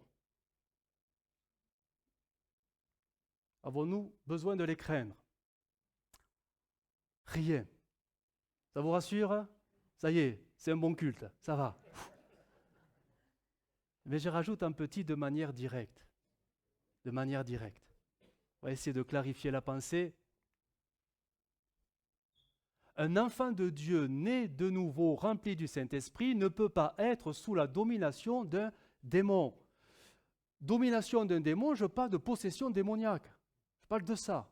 Avons-nous besoin de les craindre? Rien. Ça vous rassure? Ça y est, c'est un bon culte, ça va. Mais je rajoute un petit de manière directe. De manière directe. On va essayer de clarifier la pensée. Un enfant de Dieu né de nouveau, rempli du Saint-Esprit, ne peut pas être sous la domination d'un démon. Domination d'un démon, je parle de possession démoniaque. Je parle de ça.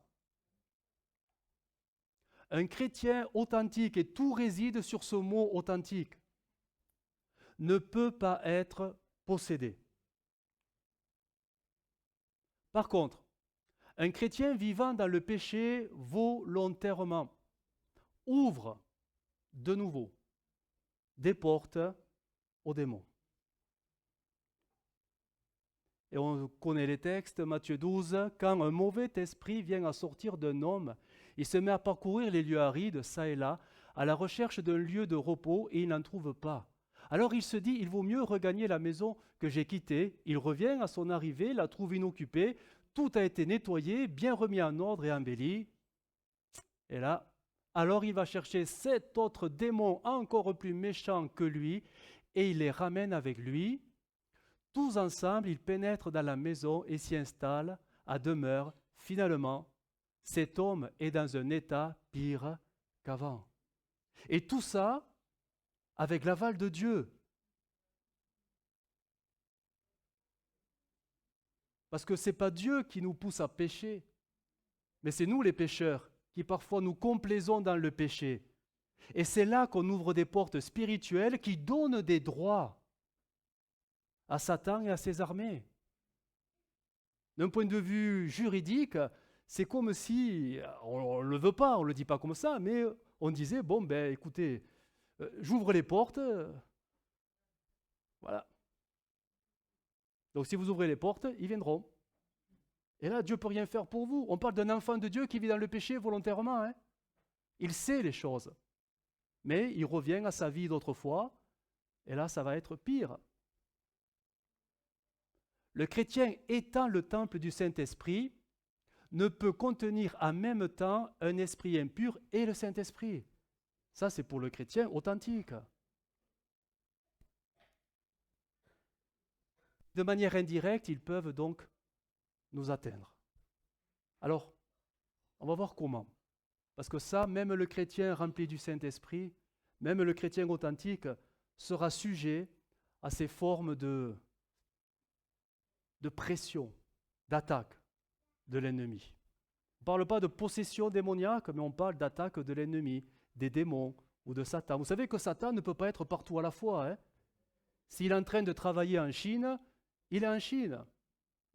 Un chrétien authentique, et tout réside sur ce mot authentique, ne peut pas être possédé. Par contre, un chrétien vivant dans le péché volontairement ouvre de nouveau des portes aux démons. Et on connaît les textes, Matthieu 12, quand un mauvais esprit vient à sortir d'un homme, il se met à parcourir les lieux arides, çà et là, à la recherche d'un lieu de repos et il n'en trouve pas. Alors il se dit, il vaut mieux regagner la maison que j'ai quittée. Il revient à son arrivée, la trouve inoccupée, tout a été nettoyé, bien remis en ordre et embelli. Et là, alors il va chercher 7 autres démons encore plus méchants que lui et il les ramène avec lui. Tous ensemble, ils pénètrent dans la maison et s'y installent à demeure. Finalement, cet homme est dans un état pire qu'avant. Et tout ça avec l'aval de Dieu. Parce que ce n'est pas Dieu qui nous pousse à pécher, mais c'est nous les pécheurs qui parfois nous complaisons dans le péché. Et c'est là qu'on ouvre des portes spirituelles qui donnent des droits à Satan et à ses armées. D'un point de vue juridique, c'est comme si, on ne le veut pas, on ne le dit pas comme ça, mais on disait, bon, ben écoutez, j'ouvre les portes, voilà. Donc si vous ouvrez les portes, ils viendront. Et là, Dieu ne peut rien faire pour vous. On parle d'un enfant de Dieu qui vit dans le péché volontairement. Il sait les choses. mais il revient à sa vie d'autrefois, et là, ça va être pire. Le chrétien étant le temple du Saint-Esprit ne peut contenir en même temps un esprit impur et le Saint-Esprit. Ça, c'est pour le chrétien authentique. De manière indirecte, ils peuvent donc nous atteindre. Alors, on va voir comment. Parce que ça, même le chrétien rempli du Saint-Esprit, même le chrétien authentique, sera sujet à ces formes de pression, d'attaque de l'ennemi. On ne parle pas de possession démoniaque, mais on parle d'attaque de l'ennemi, des démons ou de Satan. Vous savez que Satan ne peut pas être partout à la fois. Hein? S'il est en train de travailler en Chine, il est en Chine.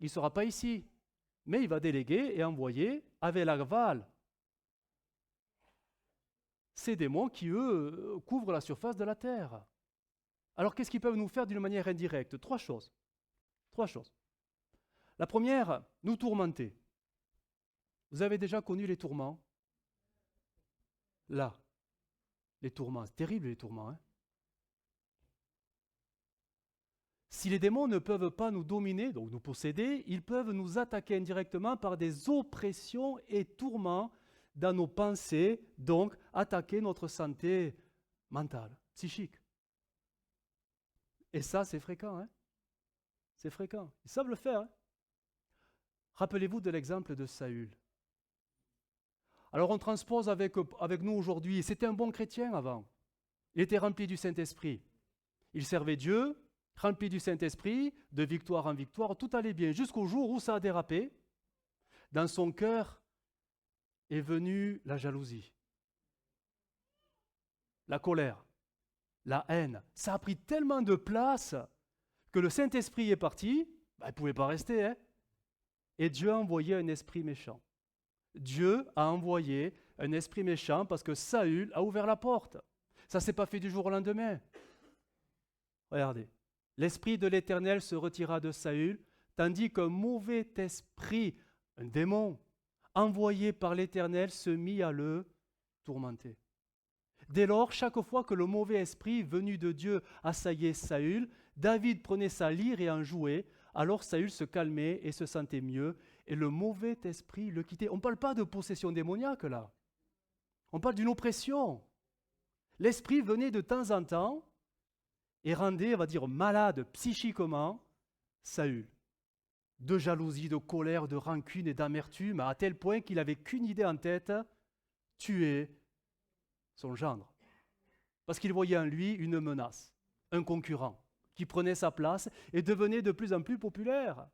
Il ne sera pas ici. Mais il va déléguer et envoyer avec l'aval ces démons qui, eux, couvrent la surface de la terre. Alors qu'est-ce qu'ils peuvent nous faire d'une manière indirecte? Trois choses. La première, nous tourmenter. Vous avez déjà connu les tourments? Là, les tourments, c'est terrible les tourments. Hein? Si les démons ne peuvent pas nous dominer, donc nous posséder, ils peuvent nous attaquer indirectement par des oppressions et tourments dans nos pensées, donc attaquer notre santé mentale, psychique. Et ça, c'est fréquent. Hein? C'est fréquent. Ils savent le faire. Hein? Rappelez-vous de l'exemple de Saül. Alors on transpose avec nous aujourd'hui. C'était un bon chrétien avant. Il était rempli du Saint-Esprit. Il servait Dieu, rempli du Saint-Esprit, de victoire en victoire. Tout allait bien jusqu'au jour où ça a dérapé. Dans son cœur est venue la jalousie, la colère, la haine. Ça a pris tellement de place que le Saint-Esprit est parti. Il ne pouvait pas rester. Hein? Et Dieu a envoyé un esprit méchant. Dieu a envoyé un esprit méchant parce que Saül a ouvert la porte. Ça ne s'est pas fait du jour au lendemain. Regardez. L'esprit de l'Éternel se retira de Saül, tandis qu'un mauvais esprit, un démon, envoyé par l'Éternel, se mit à le tourmenter. Dès lors, chaque fois que le mauvais esprit venu de Dieu assaillait Saül, David prenait sa lyre et en jouait. Alors Saül se calmait et se sentait mieux, et le mauvais esprit le quittait. On ne parle pas de possession démoniaque là. On parle d'une oppression. L'esprit venait de temps en temps et rendait, on va dire, malade psychiquement Saül. De jalousie, de colère, de rancune et d'amertume, à tel point qu'il n'avait qu'une idée en tête, tuer son gendre. Parce qu'il voyait en lui une menace, un concurrent, qui prenait sa place et devenait de plus en plus populaire.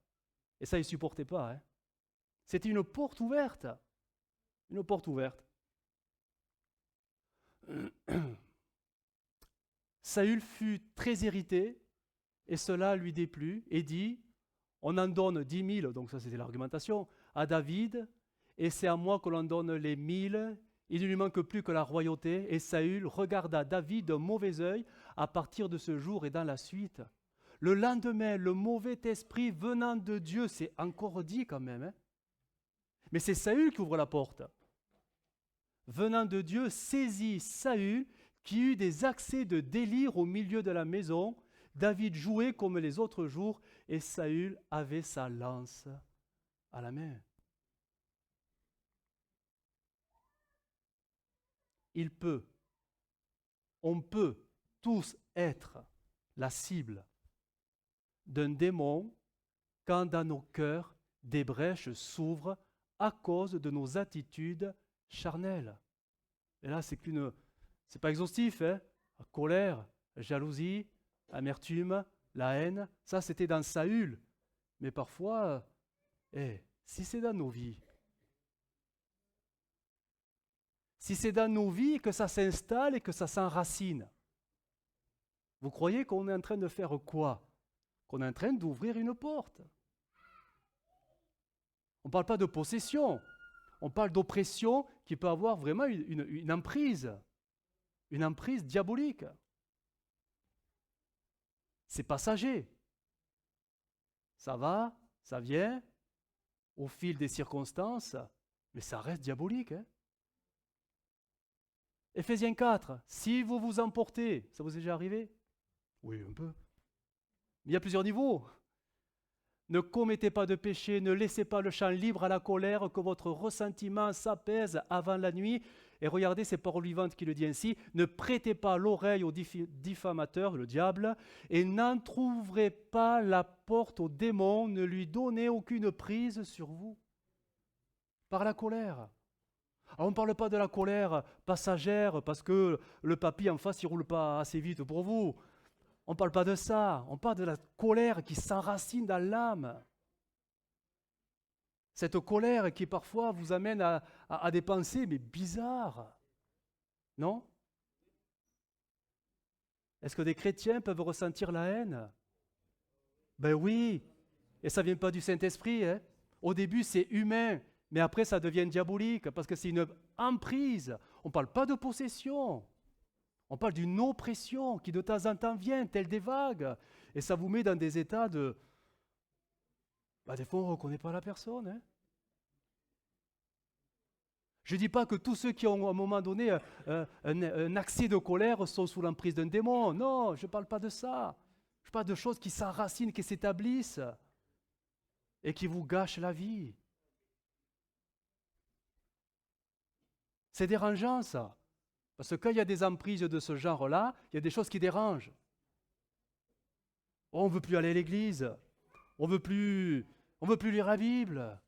Et ça, il ne supportait pas. Hein. C'était une porte ouverte. Une porte ouverte. Saül fut très irrité et cela lui déplut et dit, on en donne 10 000, donc ça c'était l'argumentation, à David et c'est à moi que l'on donne les 1000. Il ne lui manque plus que la royauté. Et Saül regarda David d'un mauvais œil à partir de ce jour et dans la suite. Le lendemain, le mauvais esprit venant de Dieu, c'est encore dit quand même. Hein? Mais c'est Saül qui ouvre la porte. Venant de Dieu, saisit Saül qui eut des accès de délire au milieu de la maison. David jouait comme les autres jours et Saül avait sa lance à la main. On peut tous être la cible d'un démon quand dans nos cœurs des brèches s'ouvrent à cause de nos attitudes charnelles. Et là, c'est pas exhaustif, hein? La colère, la jalousie, l'amertume, la haine, ça c'était dans Saül. Mais parfois, si c'est dans nos vies, si c'est dans nos vies que ça s'installe et que ça s'enracine, vous croyez qu'on est en train de faire quoi? Qu'on est en train d'ouvrir une porte. On ne parle pas de possession, on parle d'oppression qui peut avoir vraiment une emprise diabolique. C'est passager. Ça va, ça vient, au fil des circonstances, mais ça reste diabolique. Hein? Éphésiens 4, si vous vous emportez, ça vous est déjà arrivé? Oui, un peu. Il y a plusieurs niveaux. Ne commettez pas de péché, ne laissez pas le champ libre à la colère, que votre ressentiment s'apaise avant la nuit. Et regardez ces paroles vivantes qui le dit ainsi, ne prêtez pas l'oreille au diffamateur, le diable, et n'entr'ouvrez pas la porte au démon, ne lui donnez aucune prise sur vous. Par la colère. Alors on ne parle pas de la colère passagère parce que le papy en face ne roule pas assez vite pour vous. On ne parle pas de ça, on parle de la colère qui s'enracine dans l'âme. Cette colère qui parfois vous amène à des pensées mais bizarres. Non? Est-ce que des chrétiens peuvent ressentir la haine? Ben oui, et ça ne vient pas du Saint-Esprit. Hein? Au début c'est humain, mais après ça devient diabolique parce que c'est une emprise. On ne parle pas de possession. On parle d'une oppression qui de temps en temps vient, telle des vagues. Et ça vous met dans des états de... des fois, on ne reconnaît pas la personne. Hein. Je ne dis pas que tous ceux qui ont à un moment donné un accès de colère sont sous l'emprise d'un démon. Non, je ne parle pas de ça. Je parle de choses qui s'enracinent, qui s'établissent et qui vous gâchent la vie. C'est dérangeant, ça. Parce que quand il y a des emprises de ce genre-là, il y a des choses qui dérangent. On ne veut plus aller à l'église. On ne veut plus lire la Bible.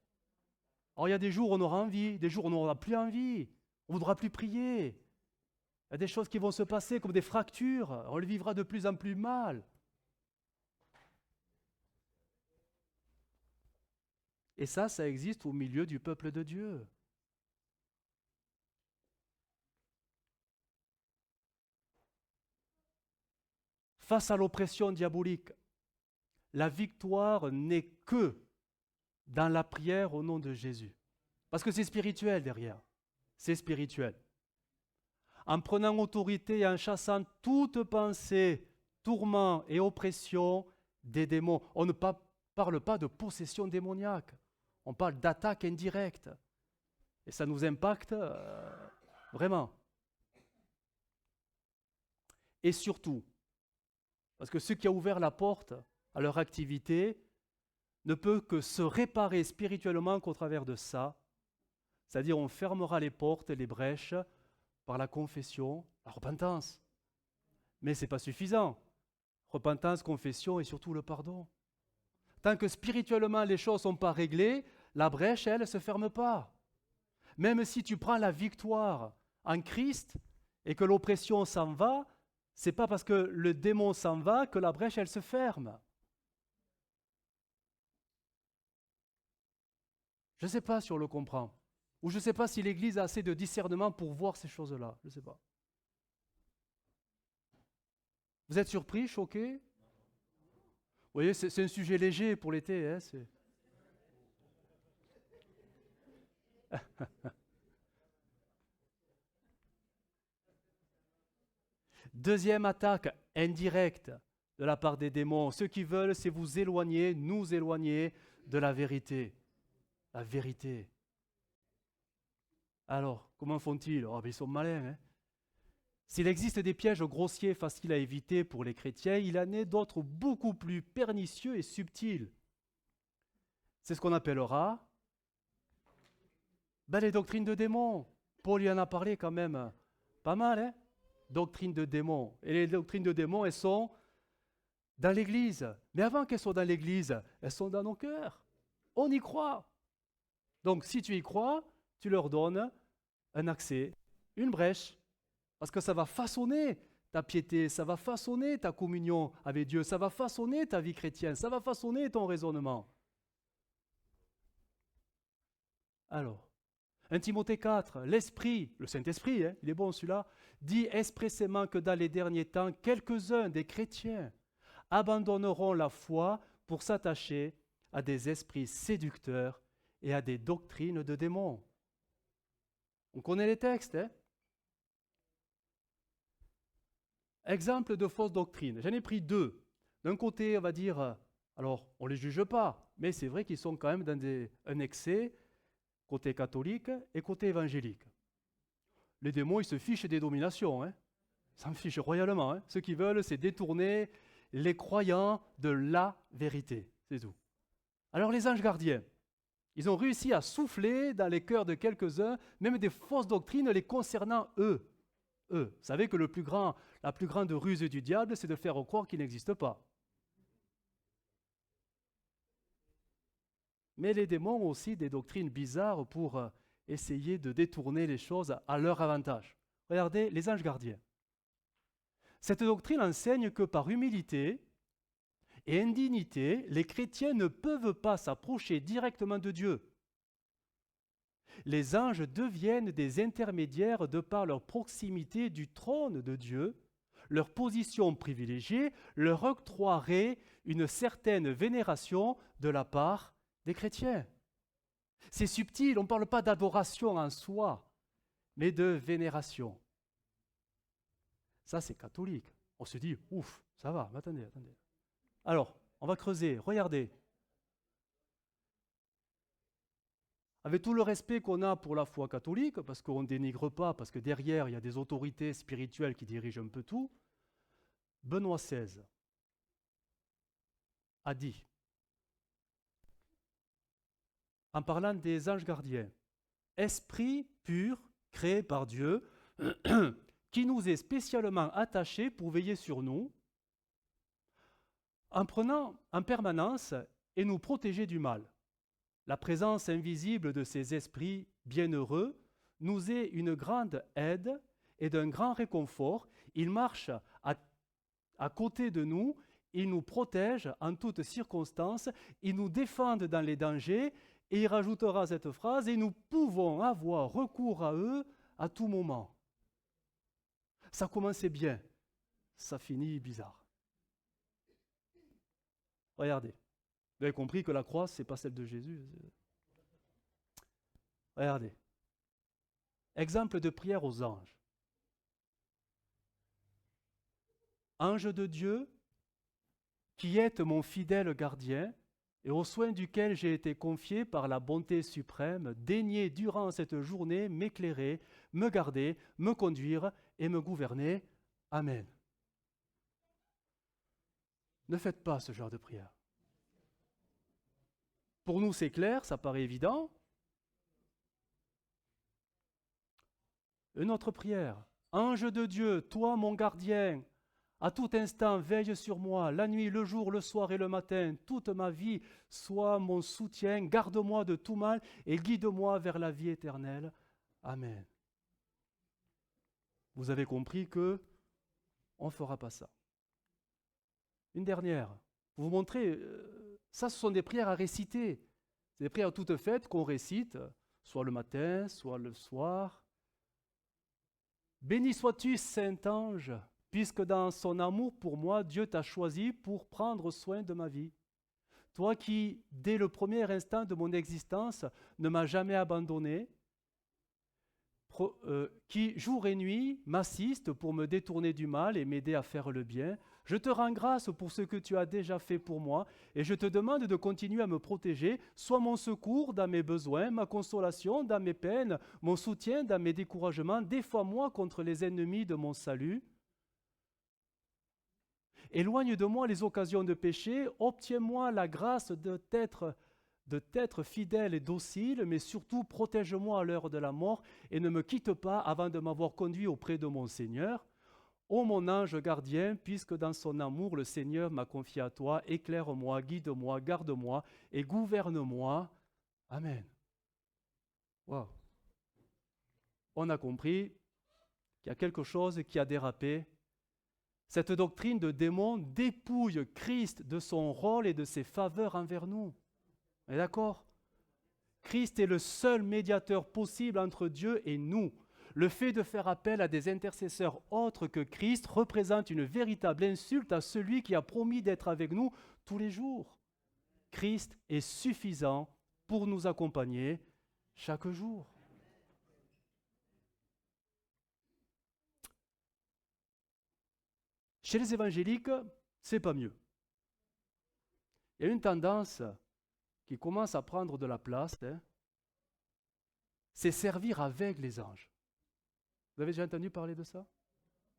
Alors il y a des jours où on aura envie, des jours où on n'aura plus envie. On ne voudra plus prier. Il y a des choses qui vont se passer comme des fractures. On le vivra de plus en plus mal. Et ça existe au milieu du peuple de Dieu. Face à l'oppression diabolique, la victoire n'est que dans la prière au nom de Jésus. Parce que c'est spirituel derrière. C'est spirituel. En prenant autorité et en chassant toute pensée, tourment et oppression des démons. On ne parle pas de possession démoniaque. On parle d'attaque indirecte. Et ça nous impacte vraiment. Et surtout, parce que ce qui a ouvert la porte à leur activité ne peut que se réparer spirituellement qu'au travers de ça. C'est-à-dire on fermera les portes et les brèches par la confession, la repentance. Mais ce n'est pas suffisant. Repentance, confession et surtout le pardon. Tant que spirituellement les choses ne sont pas réglées, la brèche, elle, ne se ferme pas. Même si tu prends la victoire en Christ et que l'oppression s'en va, ce n'est pas parce que le démon s'en va que la brèche, elle se ferme. Je ne sais pas si on le comprend. Ou je ne sais pas si l'Église a assez de discernement pour voir ces choses-là. Je ne sais pas. Vous êtes surpris, choqué? Vous voyez, c'est un sujet léger pour l'été. Hein, Deuxième attaque indirecte de la part des démons. Ceux qui veulent, c'est vous éloigner, nous éloigner de la vérité. La vérité. Alors, comment font-ils? Ils sont malins. Hein. S'il existe des pièges grossiers faciles à éviter pour les chrétiens, il en est d'autres beaucoup plus pernicieux et subtils. C'est ce qu'on appellera les doctrines de démons. Paul y en a parlé quand même pas mal. Hein. Doctrines de démons. Et les doctrines de démons, elles sont dans l'Église. Mais avant qu'elles soient dans l'Église, elles sont dans nos cœurs. On y croit. Donc si tu y crois, tu leur donnes un accès, une brèche, parce que ça va façonner ta piété, ça va façonner ta communion avec Dieu, ça va façonner ta vie chrétienne, ça va façonner ton raisonnement. Alors, 1 Timothée 4, l'Esprit, le Saint-Esprit, hein, il est bon celui-là, dit expressément que dans les derniers temps, quelques-uns des chrétiens abandonneront la foi pour s'attacher à des esprits séducteurs et à des doctrines de démons. On connaît les textes, hein? Exemple de fausses doctrines. J'en ai pris deux. D'un côté, on va dire, alors on ne les juge pas, mais c'est vrai qu'ils sont quand même dans un excès, côté catholique et côté évangélique. Les démons, ils se fichent des dominations. Hein. Ils s'en fichent royalement. Hein. Ce qu'ils veulent, c'est détourner les croyants de la vérité. C'est tout. Alors les anges gardiens, ils ont réussi à souffler dans les cœurs de quelques-uns, même des fausses doctrines les concernant eux. Vous savez que la plus grande ruse du diable, c'est de faire croire qu'il n'existe pas. Mais les démons ont aussi des doctrines bizarres pour essayer de détourner les choses à leur avantage. Regardez les anges gardiens. Cette doctrine enseigne que par humilité et indignité, les chrétiens ne peuvent pas s'approcher directement de Dieu. Les anges deviennent des intermédiaires de par leur proximité du trône de Dieu. Leur position privilégiée leur octroierait une certaine vénération de la part des chrétiens. C'est subtil, on ne parle pas d'adoration en soi, mais de vénération. Ça, c'est catholique. On se dit, ouf, ça va, mais attendez. Alors, on va creuser, regardez. Avec tout le respect qu'on a pour la foi catholique, parce qu'on ne dénigre pas, parce que derrière, il y a des autorités spirituelles qui dirigent un peu tout, Benoît XVI a dit, en parlant des anges gardiens, « Esprit pur, créé par Dieu, qui nous est spécialement attaché pour veiller sur nous, en prenant en permanence et nous protéger du mal. La présence invisible de ces esprits bienheureux nous est une grande aide et d'un grand réconfort. Ils marchent à côté de nous, ils nous protègent en toutes circonstances, ils nous défendent dans les dangers. » Et il rajoutera cette phrase, « Et nous pouvons avoir recours à eux à tout moment. » Ça commençait bien, ça finit bizarre. Regardez, vous avez compris que la croix, ce n'est pas celle de Jésus. Regardez, exemple de prière aux anges. Ange de Dieu, qui êtes mon fidèle gardien, et aux soins duquel j'ai été confié par la bonté suprême, daignez durant cette journée m'éclairer, me garder, me conduire et me gouverner. Amen. Ne faites pas ce genre de prière. Pour nous, c'est clair, ça paraît évident. Une autre prière. Ange de Dieu, toi mon gardien, à tout instant, veille sur moi, la nuit, le jour, le soir et le matin, toute ma vie, sois mon soutien, garde-moi de tout mal et guide-moi vers la vie éternelle. Amen. Vous avez compris que on ne fera pas ça. Une dernière, pour vous montrer, ça ce sont des prières à réciter. C'est des prières toutes faites qu'on récite, soit le matin, soit le soir. Béni sois-tu, Saint-Ange, puisque dans son amour pour moi, Dieu t'a choisi pour prendre soin de ma vie. Toi qui, dès le premier instant de mon existence, ne m'as jamais abandonné, qui, jour et nuit, m'assiste pour me détourner du mal et m'aider à faire le bien, je te rends grâce pour ce que tu as déjà fait pour moi et je te demande de continuer à me protéger. Sois mon secours dans mes besoins, ma consolation dans mes peines, mon soutien dans mes découragements. Défends-moi contre les ennemis de mon salut. Éloigne de moi les occasions de péché, obtiens-moi la grâce de t'être fidèle et docile, mais surtout protège-moi à l'heure de la mort et ne me quitte pas avant de m'avoir conduit auprès de mon Seigneur. Ô mon ange gardien, puisque dans son amour le Seigneur m'a confié à toi, éclaire-moi, guide-moi, garde-moi et gouverne-moi. Amen. Wow. On a compris qu'il y a quelque chose qui a dérapé. Cette doctrine de démon dépouille Christ de son rôle et de ses faveurs envers nous. On est d'accord ? Christ est le seul médiateur possible entre Dieu et nous. Le fait de faire appel à des intercesseurs autres que Christ représente une véritable insulte à celui qui a promis d'être avec nous tous les jours. Christ est suffisant pour nous accompagner chaque jour. Chez les évangéliques, c'est pas mieux. Il y a une tendance qui commence à prendre de la place, c'est servir avec les anges. Vous avez déjà entendu parler de ça?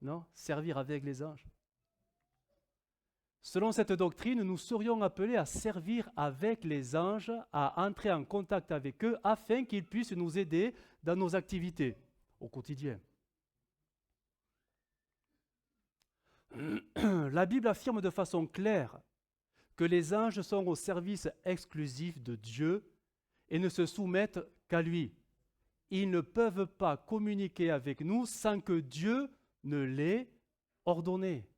Non? Servir avec les anges. Selon cette doctrine, nous serions appelés à servir avec les anges, à entrer en contact avec eux afin qu'ils puissent nous aider dans nos activités au quotidien. La Bible affirme de façon claire que les anges sont au service exclusif de Dieu et ne se soumettent qu'à lui. Ils ne peuvent pas communiquer avec nous sans que Dieu ne l'ait ordonné.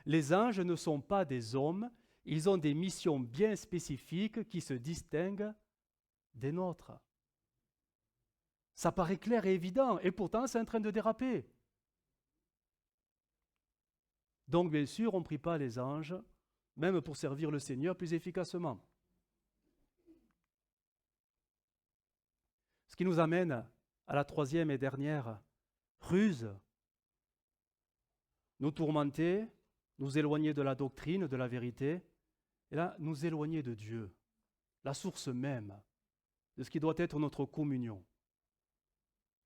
Les anges ne sont pas des hommes, ils ont des missions bien spécifiques qui se distinguent des nôtres. Ça paraît clair et évident, et pourtant c'est en train de déraper. Donc bien sûr, on ne prie pas les anges, même pour servir le Seigneur plus efficacement. Ce qui nous amène à la troisième et dernière ruse. Nous tourmenter, nous éloigner de la doctrine, de la vérité, et là, nous éloigner de Dieu, la source même de ce qui doit être notre communion.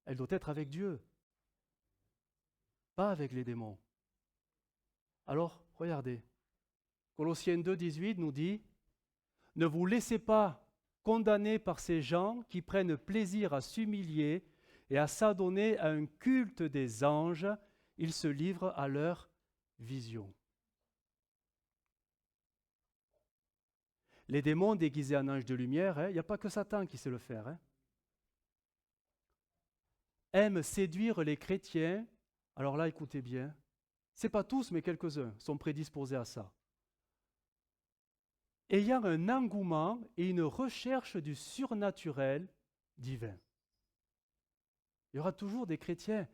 Elle doit être avec Dieu, pas avec les démons. Alors, regardez, Colossiens 2, 18 nous dit « Ne vous laissez pas condamner par ces gens qui prennent plaisir à s'humilier et à s'adonner à un culte des anges, ils se livrent à leur vision. » Les démons déguisés en anges de lumière, il n'y a pas que Satan qui sait le faire, aiment séduire les chrétiens. Alors là, écoutez bien, ce n'est pas tous, mais quelques-uns sont prédisposés à ça. Ayant un engouement et une recherche du surnaturel divin. Il y aura toujours des chrétiens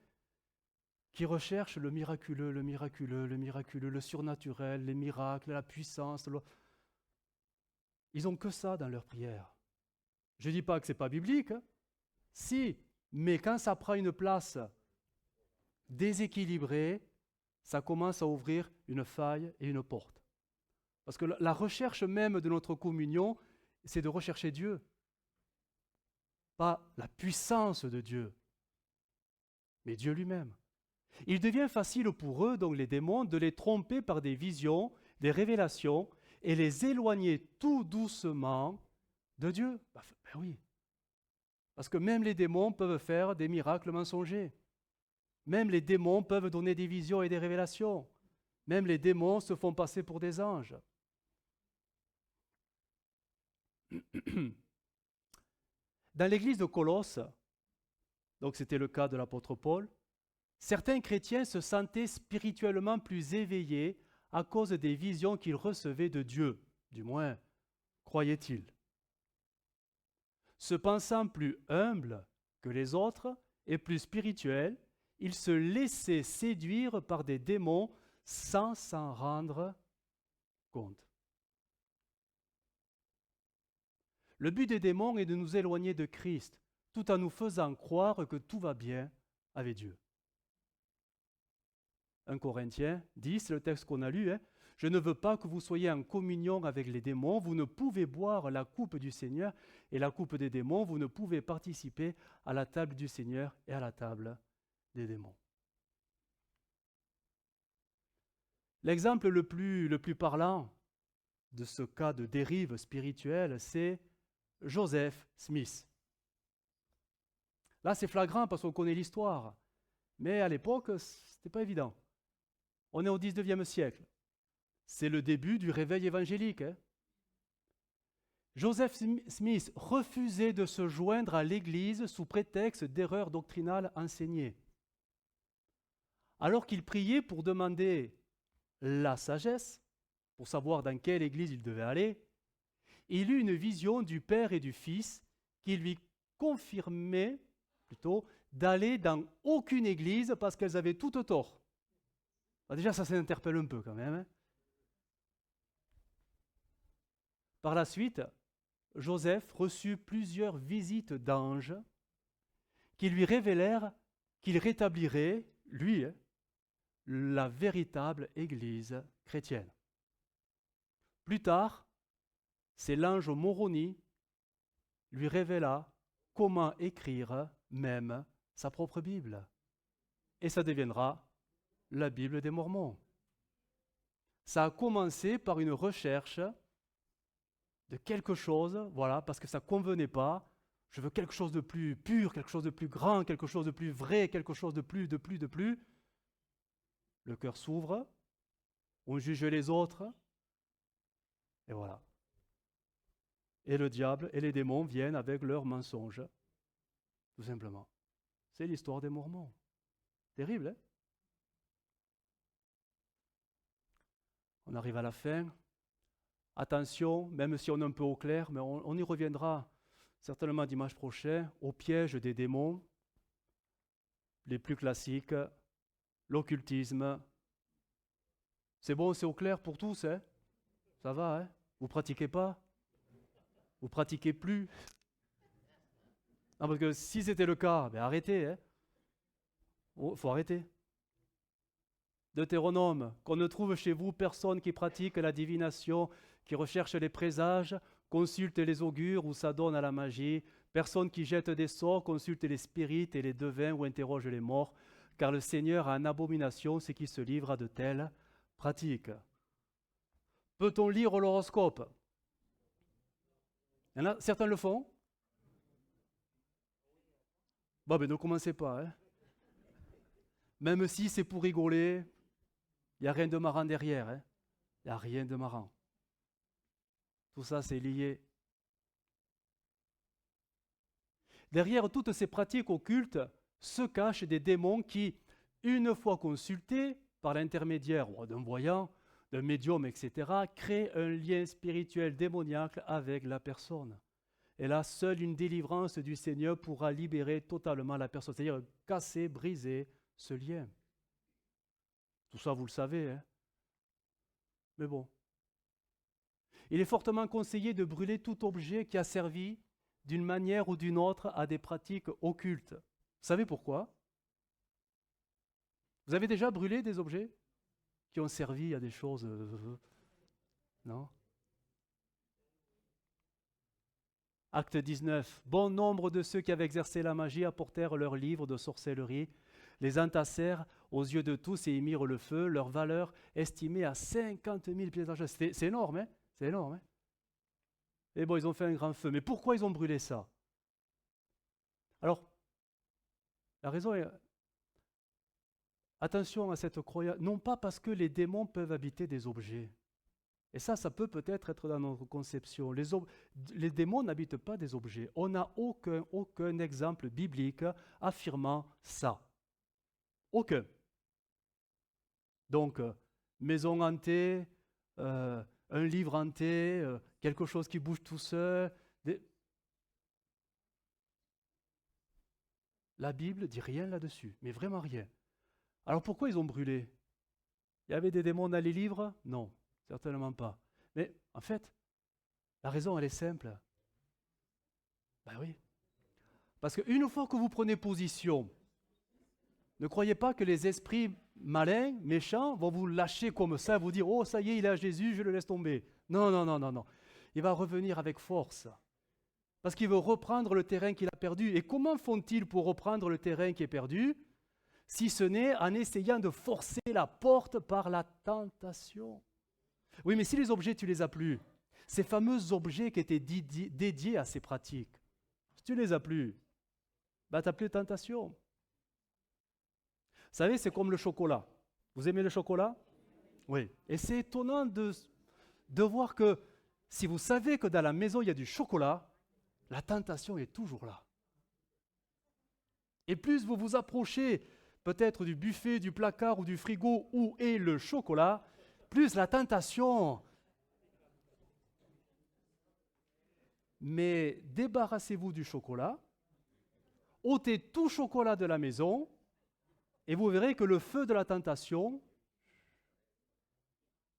qui recherchent le miraculeux, le miraculeux, le miraculeux, le surnaturel, les miracles, la puissance. Ils n'ont que ça dans leur prière. Je ne dis pas que ce n'est pas biblique, si, mais quand ça prend une place déséquilibrée, ça commence à ouvrir une faille et une porte. Parce que la recherche même de notre communion, c'est de rechercher Dieu, pas la puissance de Dieu, mais Dieu lui-même. Il devient facile pour eux, donc les démons, de les tromper par des visions, des révélations, et les éloigner tout doucement de Dieu. Ben oui, parce que même les démons peuvent faire des miracles mensongers. Même les démons peuvent donner des visions et des révélations. Même les démons se font passer pour des anges. Dans l'église de Colosse, donc c'était le cas de l'apôtre Paul, certains chrétiens se sentaient spirituellement plus éveillés à cause des visions qu'ils recevaient de Dieu, du moins croyaient-ils. Se pensant plus humbles que les autres et plus spirituels, ils se laissaient séduire par des démons sans s'en rendre compte. Le but des démons est de nous éloigner de Christ, tout en nous faisant croire que tout va bien avec Dieu. 1 Corinthiens 10, c'est le texte qu'on a lu, Je ne veux pas que vous soyez en communion avec les démons, vous ne pouvez boire la coupe du Seigneur et la coupe des démons, vous ne pouvez participer à la table du Seigneur et à la table des démons. L'exemple le plus parlant de ce cas de dérive spirituelle, c'est Joseph Smith. Là, c'est flagrant parce qu'on connaît l'histoire, mais à l'époque, ce n'était pas évident. On est au 19e siècle. C'est le début du réveil évangélique. Joseph Smith refusait de se joindre à l'Église sous prétexte d'erreurs doctrinales enseignées. Alors qu'il priait pour demander la sagesse, pour savoir dans quelle Église il devait aller, il eut une vision du Père et du Fils qui lui confirmait plutôt d'aller dans aucune Église parce qu'elles avaient toutes tort. Déjà, ça s'interpelle un peu quand même. Par la suite, Joseph reçut plusieurs visites d'anges qui lui révélèrent qu'il rétablirait, lui, la véritable Église chrétienne. Plus tard, c'est l'ange Moroni lui révéla comment écrire même sa propre Bible. et ça deviendra la Bible des Mormons. Ça a commencé par une recherche de quelque chose, voilà, parce que ça ne convenait pas. Je veux quelque chose de plus pur, quelque chose de plus grand, quelque chose de plus vrai, quelque chose de plus. Le cœur s'ouvre, on juge les autres, et voilà. Et le diable et les démons viennent avec leurs mensonges, tout simplement. C'est l'histoire des Mormons. Terrible, hein? On arrive à la fin. Attention, même si on est un peu au clair, mais on y reviendra certainement dimanche prochain, au piège des démons, les plus classiques, l'occultisme. C'est bon, c'est au clair pour tous, hein? Ça va, hein? Vous pratiquez pas? Vous pratiquez plus? Non, parce que si c'était le cas, ben arrêtez, hein? Faut arrêter. Deutéronome, qu'on ne trouve chez vous personne qui pratique la divination, qui recherche les présages, consulte les augures ou s'adonne à la magie, personne qui jette des sorts, consulte les spirites et les devins ou interroge les morts, car le Seigneur a en abomination ceux qui se livrent à de telles pratiques. Peut-on lire l'horoscope? Il y en a, certains le font. Bon, ben ne commencez pas. Hein. Même si c'est pour rigoler, il n'y a rien de marrant derrière. Hein. Il n'y a rien de marrant. Tout ça, c'est lié. Derrière toutes ces pratiques occultes se cachent des démons qui, une fois consultés par l'intermédiaire d'un voyant, d'un médium, etc., créent un lien spirituel démoniaque avec la personne. Et là, seule une délivrance du Seigneur pourra libérer totalement la personne, c'est-à-dire casser, briser ce lien. Tout ça, vous le savez, hein? Mais bon. Il est fortement conseillé de brûler tout objet qui a servi d'une manière ou d'une autre à des pratiques occultes. Vous savez pourquoi? Vous avez déjà brûlé des objets qui ont servi à des choses... non? Acte 19. Bon nombre de ceux qui avaient exercé la magie apportèrent leurs livres de sorcellerie, les entassèrent aux yeux de tous et y mirent le feu, leur valeur estimée à 50 000 pièces d'argent. C'est énorme, hein? C'est énorme, hein? Et bon, ils ont fait un grand feu. Mais pourquoi ils ont brûlé ça? Alors, la raison est... Attention à cette croyance, non pas parce que les démons peuvent habiter des objets. Et ça peut peut-être être dans notre conception. Les démons n'habitent pas des objets. On n'a aucun exemple biblique affirmant ça. Aucun. Donc, maison hantée, un livre hanté, quelque chose qui bouge tout seul. La Bible ne dit rien là-dessus, mais vraiment rien. Alors pourquoi ils ont brûlé? Il y avait des démons dans les livres? Non, certainement pas. Mais en fait, la raison, elle est simple. Ben oui. Parce qu'une fois que vous prenez position, ne croyez pas que les esprits malins, méchants, vont vous lâcher comme ça, vous dire « Oh, ça y est, il est à Jésus, je le laisse tomber. » Non, non, non, non, non. Il va revenir avec force. Parce qu'il veut reprendre le terrain qu'il a perdu. Et comment font-ils pour reprendre le terrain qui est perdu? Si ce n'est en essayant de forcer la porte par la tentation. Oui, mais si les objets, tu les as plus, ces fameux objets qui étaient dédiés à ces pratiques, si tu les as plus, ben, tu n'as plus de tentation. Vous savez, c'est comme le chocolat. Vous aimez le chocolat? Oui. Et c'est étonnant de voir que si vous savez que dans la maison, il y a du chocolat, la tentation est toujours là. Et plus vous vous approchez peut-être du buffet, du placard ou du frigo où est le chocolat, plus la tentation. Mais débarrassez-vous du chocolat, ôtez tout chocolat de la maison, et vous verrez que le feu de la tentation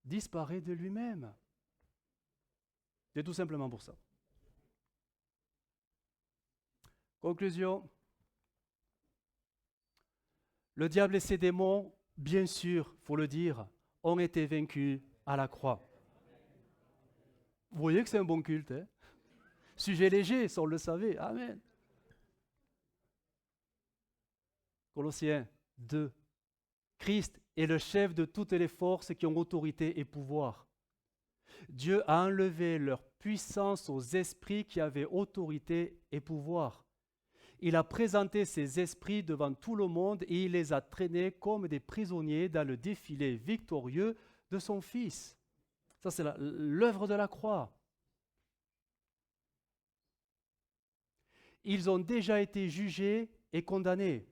disparaît de lui-même. C'est tout simplement pour ça. Conclusion. Le diable et ses démons, bien sûr, il faut le dire, ont été vaincus à la croix. Vous voyez que c'est un bon culte, hein? Sujet léger, ça on le savait. Amen. Colossiens de Christ est le chef de toutes les forces qui ont autorité et pouvoir. Dieu a enlevé leur puissance aux esprits qui avaient autorité et pouvoir. Il a présenté ces esprits devant tout le monde et il les a traînés comme des prisonniers dans le défilé victorieux de son Fils. Ça, c'est l'œuvre de la croix. Ils ont déjà été jugés et condamnés.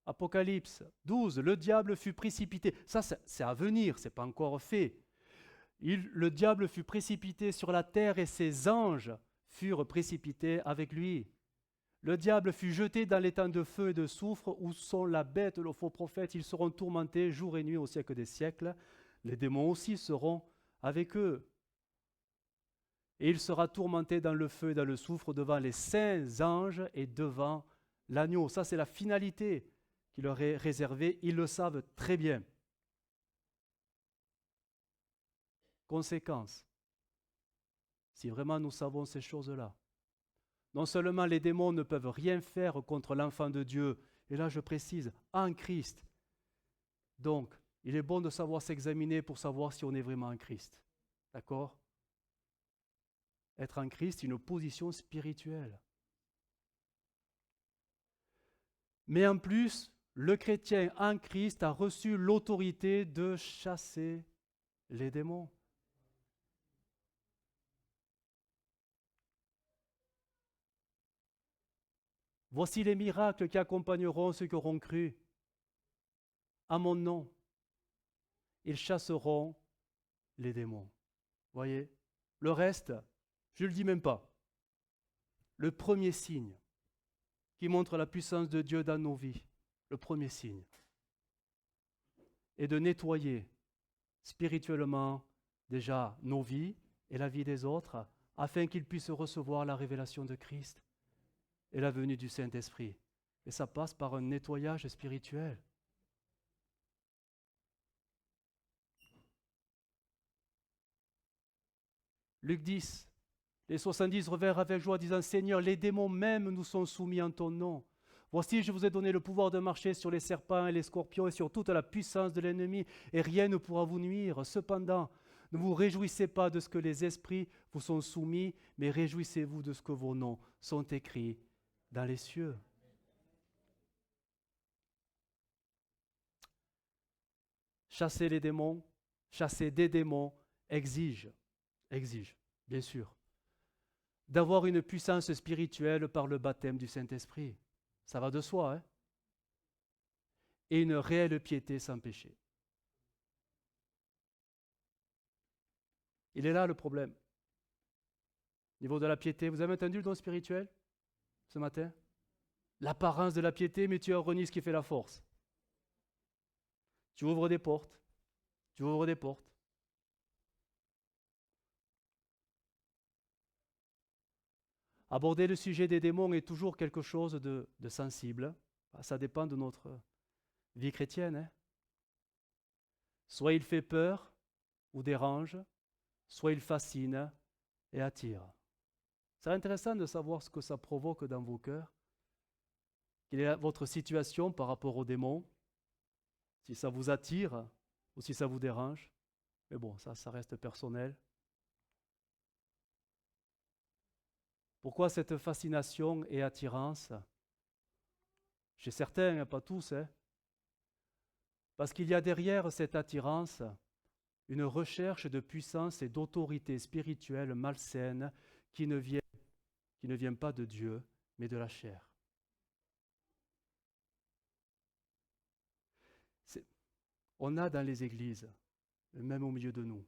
Apocalypse 12, le diable fut précipité. Ça, c'est à venir, ce n'est pas encore fait. Le diable fut précipité sur la terre et ses anges furent précipités avec lui. Le diable fut jeté dans l'étang de feu et de soufre où sont la bête et le faux prophète. Ils seront tourmentés jour et nuit au siècle des siècles. Les démons aussi seront avec eux. Et il sera tourmenté dans le feu et dans le soufre devant les saints anges et devant l'agneau. Ça, c'est la finalité qui leur est réservée. Ils le savent très bien. Conséquence, si vraiment nous savons ces choses-là, non seulement les démons ne peuvent rien faire contre l'enfant de Dieu, et là je précise, en Christ. Donc, il est bon de savoir s'examiner pour savoir si on est vraiment en Christ. D'accord ? Être en Christ, c'est une position spirituelle. Mais en plus, le chrétien en Christ a reçu l'autorité de chasser les démons. Voici les miracles qui accompagneront ceux qui auront cru. À mon nom, ils chasseront les démons. Voyez, le reste, je ne le dis même pas. Le premier signe qui montre la puissance de Dieu dans nos vies, le premier signe, est de nettoyer spirituellement déjà nos vies et la vie des autres, afin qu'ils puissent recevoir la révélation de Christ et la venue du Saint-Esprit. Et ça passe par un nettoyage spirituel. Luc 10, les 70 revinrent avec joie, disant, Seigneur, les démons même nous sont soumis en ton nom. Voici, je vous ai donné le pouvoir de marcher sur les serpents et les scorpions et sur toute la puissance de l'ennemi, et rien ne pourra vous nuire. Cependant, ne vous réjouissez pas de ce que les esprits vous sont soumis, mais réjouissez-vous de ce que vos noms sont écrits dans les cieux. Chasser les démons, chasser des démons exige, bien sûr, d'avoir une puissance spirituelle par le baptême du Saint-Esprit. Ça va de soi, hein? Et une réelle piété sans péché. Il est là le problème. Au niveau de la piété, vous avez entendu le don spirituel ce matin? L'apparence de la piété, mais tu renies ce qui fait la force. Tu ouvres des portes. Tu ouvres des portes. Aborder le sujet des démons est toujours quelque chose de sensible. Ça dépend de notre vie chrétienne. Hein? Soit il fait peur ou dérange, soit il fascine et attire. C'est intéressant de savoir ce que ça provoque dans vos cœurs. Quelle est votre situation par rapport aux démons? Si ça vous attire ou si ça vous dérange. Mais bon, ça reste personnel. Pourquoi cette fascination et attirance? Chez certains, pas tous, hein? Parce qu'il y a derrière cette attirance une recherche de puissance et d'autorité spirituelle malsaine qui ne vient pas de Dieu, mais de la chair. On a dans les églises, même au milieu de nous,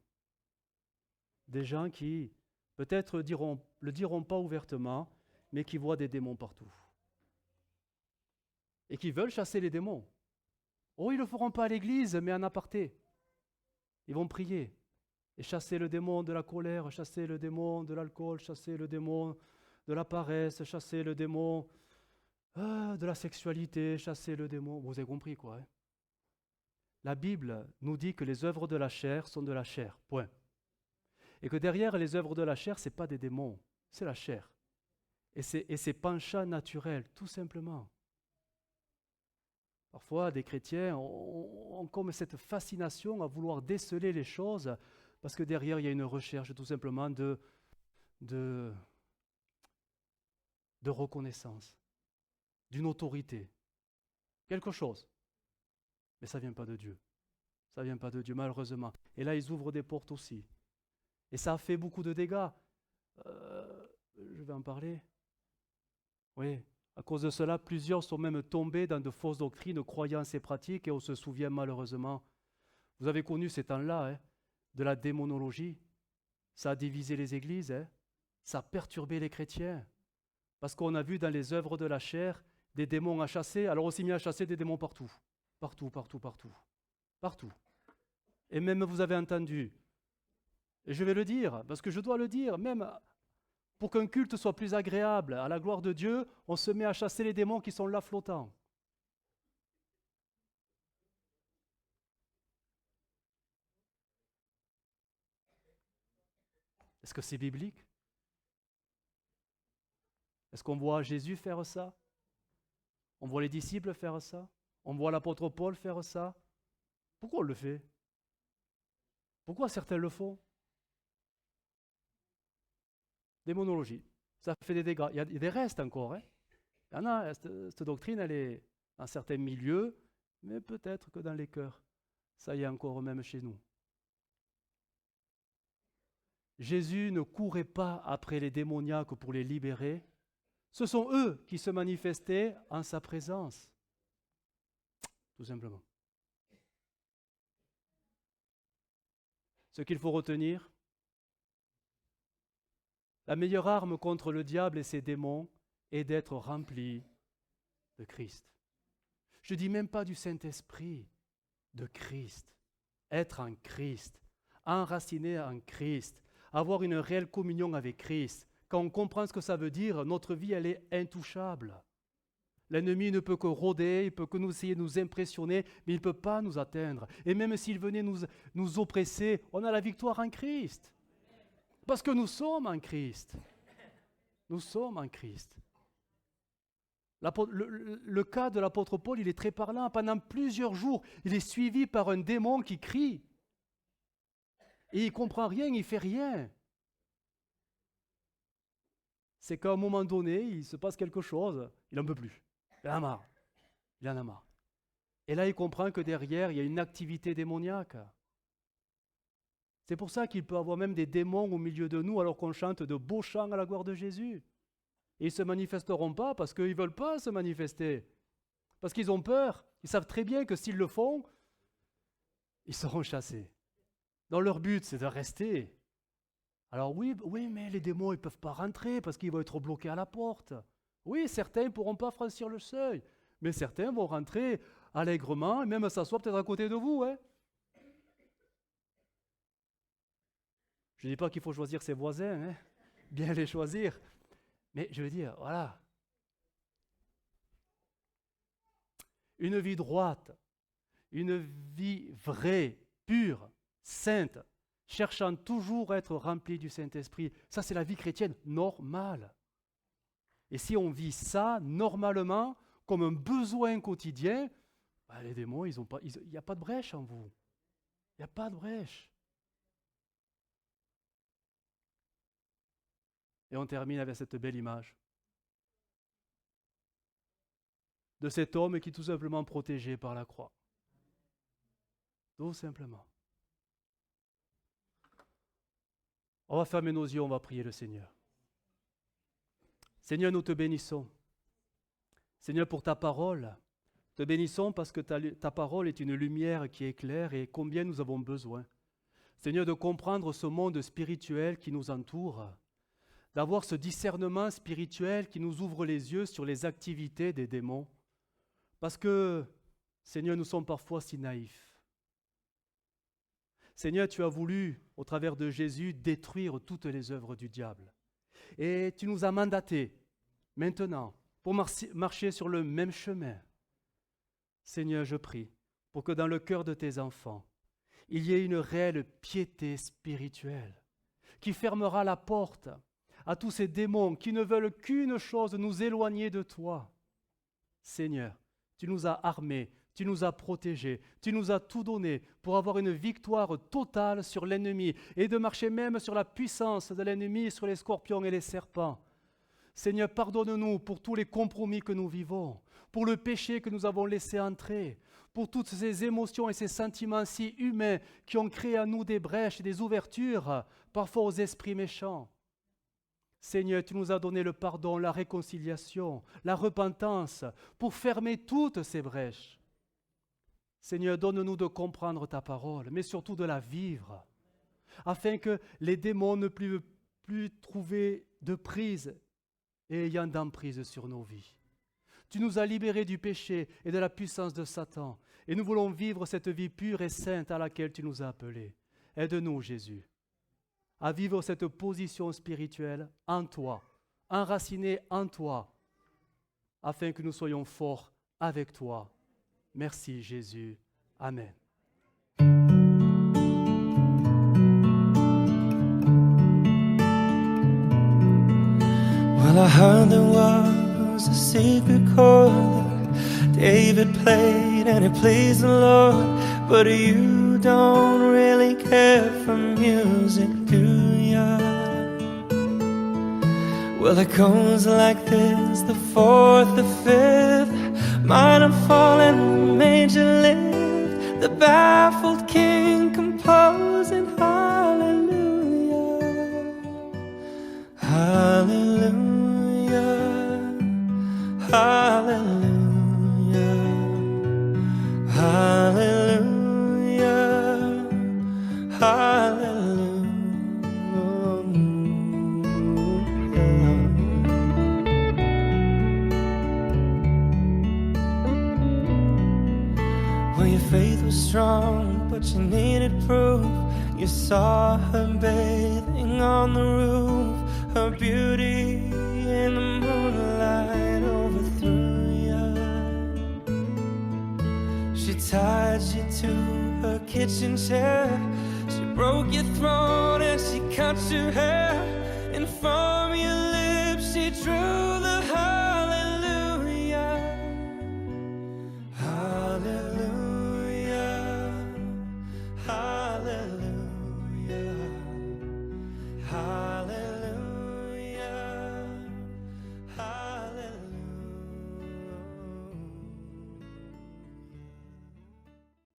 des gens qui peut-être le diront pas ouvertement, mais qui voient des démons partout. Et qui veulent chasser les démons. Oh, ils ne le feront pas à l'église, mais en aparté. Ils vont prier et chasser le démon de la colère, chasser le démon de l'alcool, chasser le démon de la paresse, chasser le démon de la sexualité, chasser le démon. Vous avez compris quoi, hein? La Bible nous dit que les œuvres de la chair sont de la chair, point. Et que derrière les œuvres de la chair, ce n'est pas des démons, c'est la chair. Et c'est penchants naturels, tout simplement. Parfois, des chrétiens ont comme cette fascination à vouloir déceler les choses parce que derrière, il y a une recherche tout simplement de reconnaissance, d'une autorité, quelque chose. Mais ça ne vient pas de Dieu. Ça ne vient pas de Dieu, malheureusement. Et là, ils ouvrent des portes aussi. Et ça a fait beaucoup de dégâts. Je vais en parler. Oui, à cause de cela, plusieurs sont même tombés dans de fausses doctrines, croyances et pratiques, et on se souvient malheureusement. Vous avez connu ces temps-là, de la démonologie. Ça a divisé les églises, ça a perturbé les chrétiens. Parce qu'on a vu dans les œuvres de la chair des démons à chasser, alors on s'est mis à chasser des démons partout. Partout, partout, partout. Partout. Et même vous avez entendu, et je vais le dire, parce que je dois le dire, même pour qu'un culte soit plus agréable à la gloire de Dieu, on se met à chasser les démons qui sont là flottants. Est-ce que c'est biblique? Est-ce qu'on voit Jésus faire ça? On voit les disciples faire ça? On voit l'apôtre Paul faire ça? Pourquoi on le fait? Pourquoi certains le font? Démonologie. Ça fait des dégâts. Il y a des restes encore. Il y en a, cette doctrine, elle est dans certains milieux, mais peut-être que dans les cœurs, ça y est encore même chez nous. Jésus ne courait pas après les démoniaques pour les libérer. Ce sont eux qui se manifestaient en sa présence. Tout simplement. Ce qu'il faut retenir, la meilleure arme contre le diable et ses démons est d'être rempli de Christ. Je ne dis même pas du Saint-Esprit, de Christ. Être en Christ, enraciné en Christ, avoir une réelle communion avec Christ. Quand on comprend ce que ça veut dire, notre vie, elle est intouchable. L'ennemi ne peut que rôder, il peut que nous essayer de nous impressionner, mais il ne peut pas nous atteindre. Et même s'il venait nous oppresser, on a la victoire en Christ. Parce que nous sommes en Christ. Nous sommes en Christ. Le cas de l'apôtre Paul, il est très parlant. Pendant plusieurs jours, il est suivi par un démon qui crie. Et il ne comprend rien, il ne fait rien. C'est qu'à un moment donné, il se passe quelque chose, il n'en peut plus. Il en a marre. Il en a marre. Et là, il comprend que derrière, il y a une activité démoniaque. C'est pour ça qu'il peut y avoir même des démons au milieu de nous alors qu'on chante de beaux chants à la gloire de Jésus. Et ils ne se manifesteront pas parce qu'ils ne veulent pas se manifester. Parce qu'ils ont peur. Ils savent très bien que s'ils le font, ils seront chassés. Donc leur but, c'est de rester. Alors oui, mais les démons, ils ne peuvent pas rentrer parce qu'ils vont être bloqués à la porte. Oui, certains ne pourront pas franchir le seuil. Mais certains vont rentrer allègrement et même s'asseoir peut-être à côté de vous. Je ne dis pas qu'il faut choisir ses voisins, bien les choisir. Mais je veux dire, voilà. Une vie droite, une vie vraie, pure, sainte, cherchant toujours à être remplie du Saint-Esprit. Ça, c'est la vie chrétienne normale. Et si on vit ça normalement, comme un besoin quotidien, les démons, il n'y a pas de brèche en vous. Il n'y a pas de brèche. Et on termine avec cette belle image de cet homme qui est tout simplement protégé par la croix. Tout simplement. On va fermer nos yeux, on va prier le Seigneur. Seigneur, nous te bénissons. Seigneur, pour ta parole, te bénissons parce que ta parole est une lumière qui éclaire et combien nous avons besoin. Seigneur, de comprendre ce monde spirituel qui nous entoure, d'avoir ce discernement spirituel qui nous ouvre les yeux sur les activités des démons. Parce que, Seigneur, nous sommes parfois si naïfs. Seigneur, tu as voulu, au travers de Jésus, détruire toutes les œuvres du diable. Et tu nous as mandatés, maintenant, pour marcher sur le même chemin. Seigneur, je prie pour que dans le cœur de tes enfants, il y ait une réelle piété spirituelle qui fermera la porte à tous ces démons qui ne veulent qu'une chose, nous éloigner de toi. Seigneur, tu nous as armés, Tu nous as protégés, tu nous as tout donné pour avoir une victoire totale sur l'ennemi et de marcher même sur la puissance de l'ennemi, sur les scorpions et les serpents. Seigneur, pardonne-nous pour tous les compromis que nous vivons, pour le péché que nous avons laissé entrer, pour toutes ces émotions et ces sentiments si humains qui ont créé à nous des brèches et des ouvertures, parfois aux esprits méchants. Seigneur, tu nous as donné le pardon, la réconciliation, la repentance, pour fermer toutes ces brèches. Seigneur, donne-nous de comprendre ta parole, mais surtout de la vivre, afin que les démons ne puissent plus trouver de prise et ayant d'emprise sur nos vies. Tu nous as libérés du péché et de la puissance de Satan, et nous voulons vivre cette vie pure et sainte à laquelle tu nous as appelés. Aide-nous, Jésus, à vivre cette position spirituelle en toi, enracinée en toi, afin que nous soyons forts avec toi. Merci Jésus. Amen. Well, I heard there was a secret chord that David played and it pleased the Lord. But you don't really care for music, do ya? Well, it goes like this, the fourth, the fifth, minor fall and major lift, the baffled king composing hallelujah, hallelujah, hallelujah, hallelujah, hallelujah. Well, your faith was strong, but you needed proof. You saw her bathing on the roof, her beauty in the moonlight overthrew you. She tied you to her kitchen chair, she broke your throat and she cut your hair, and from your lips she drew the hallelujah, hallelujah, hallelujah.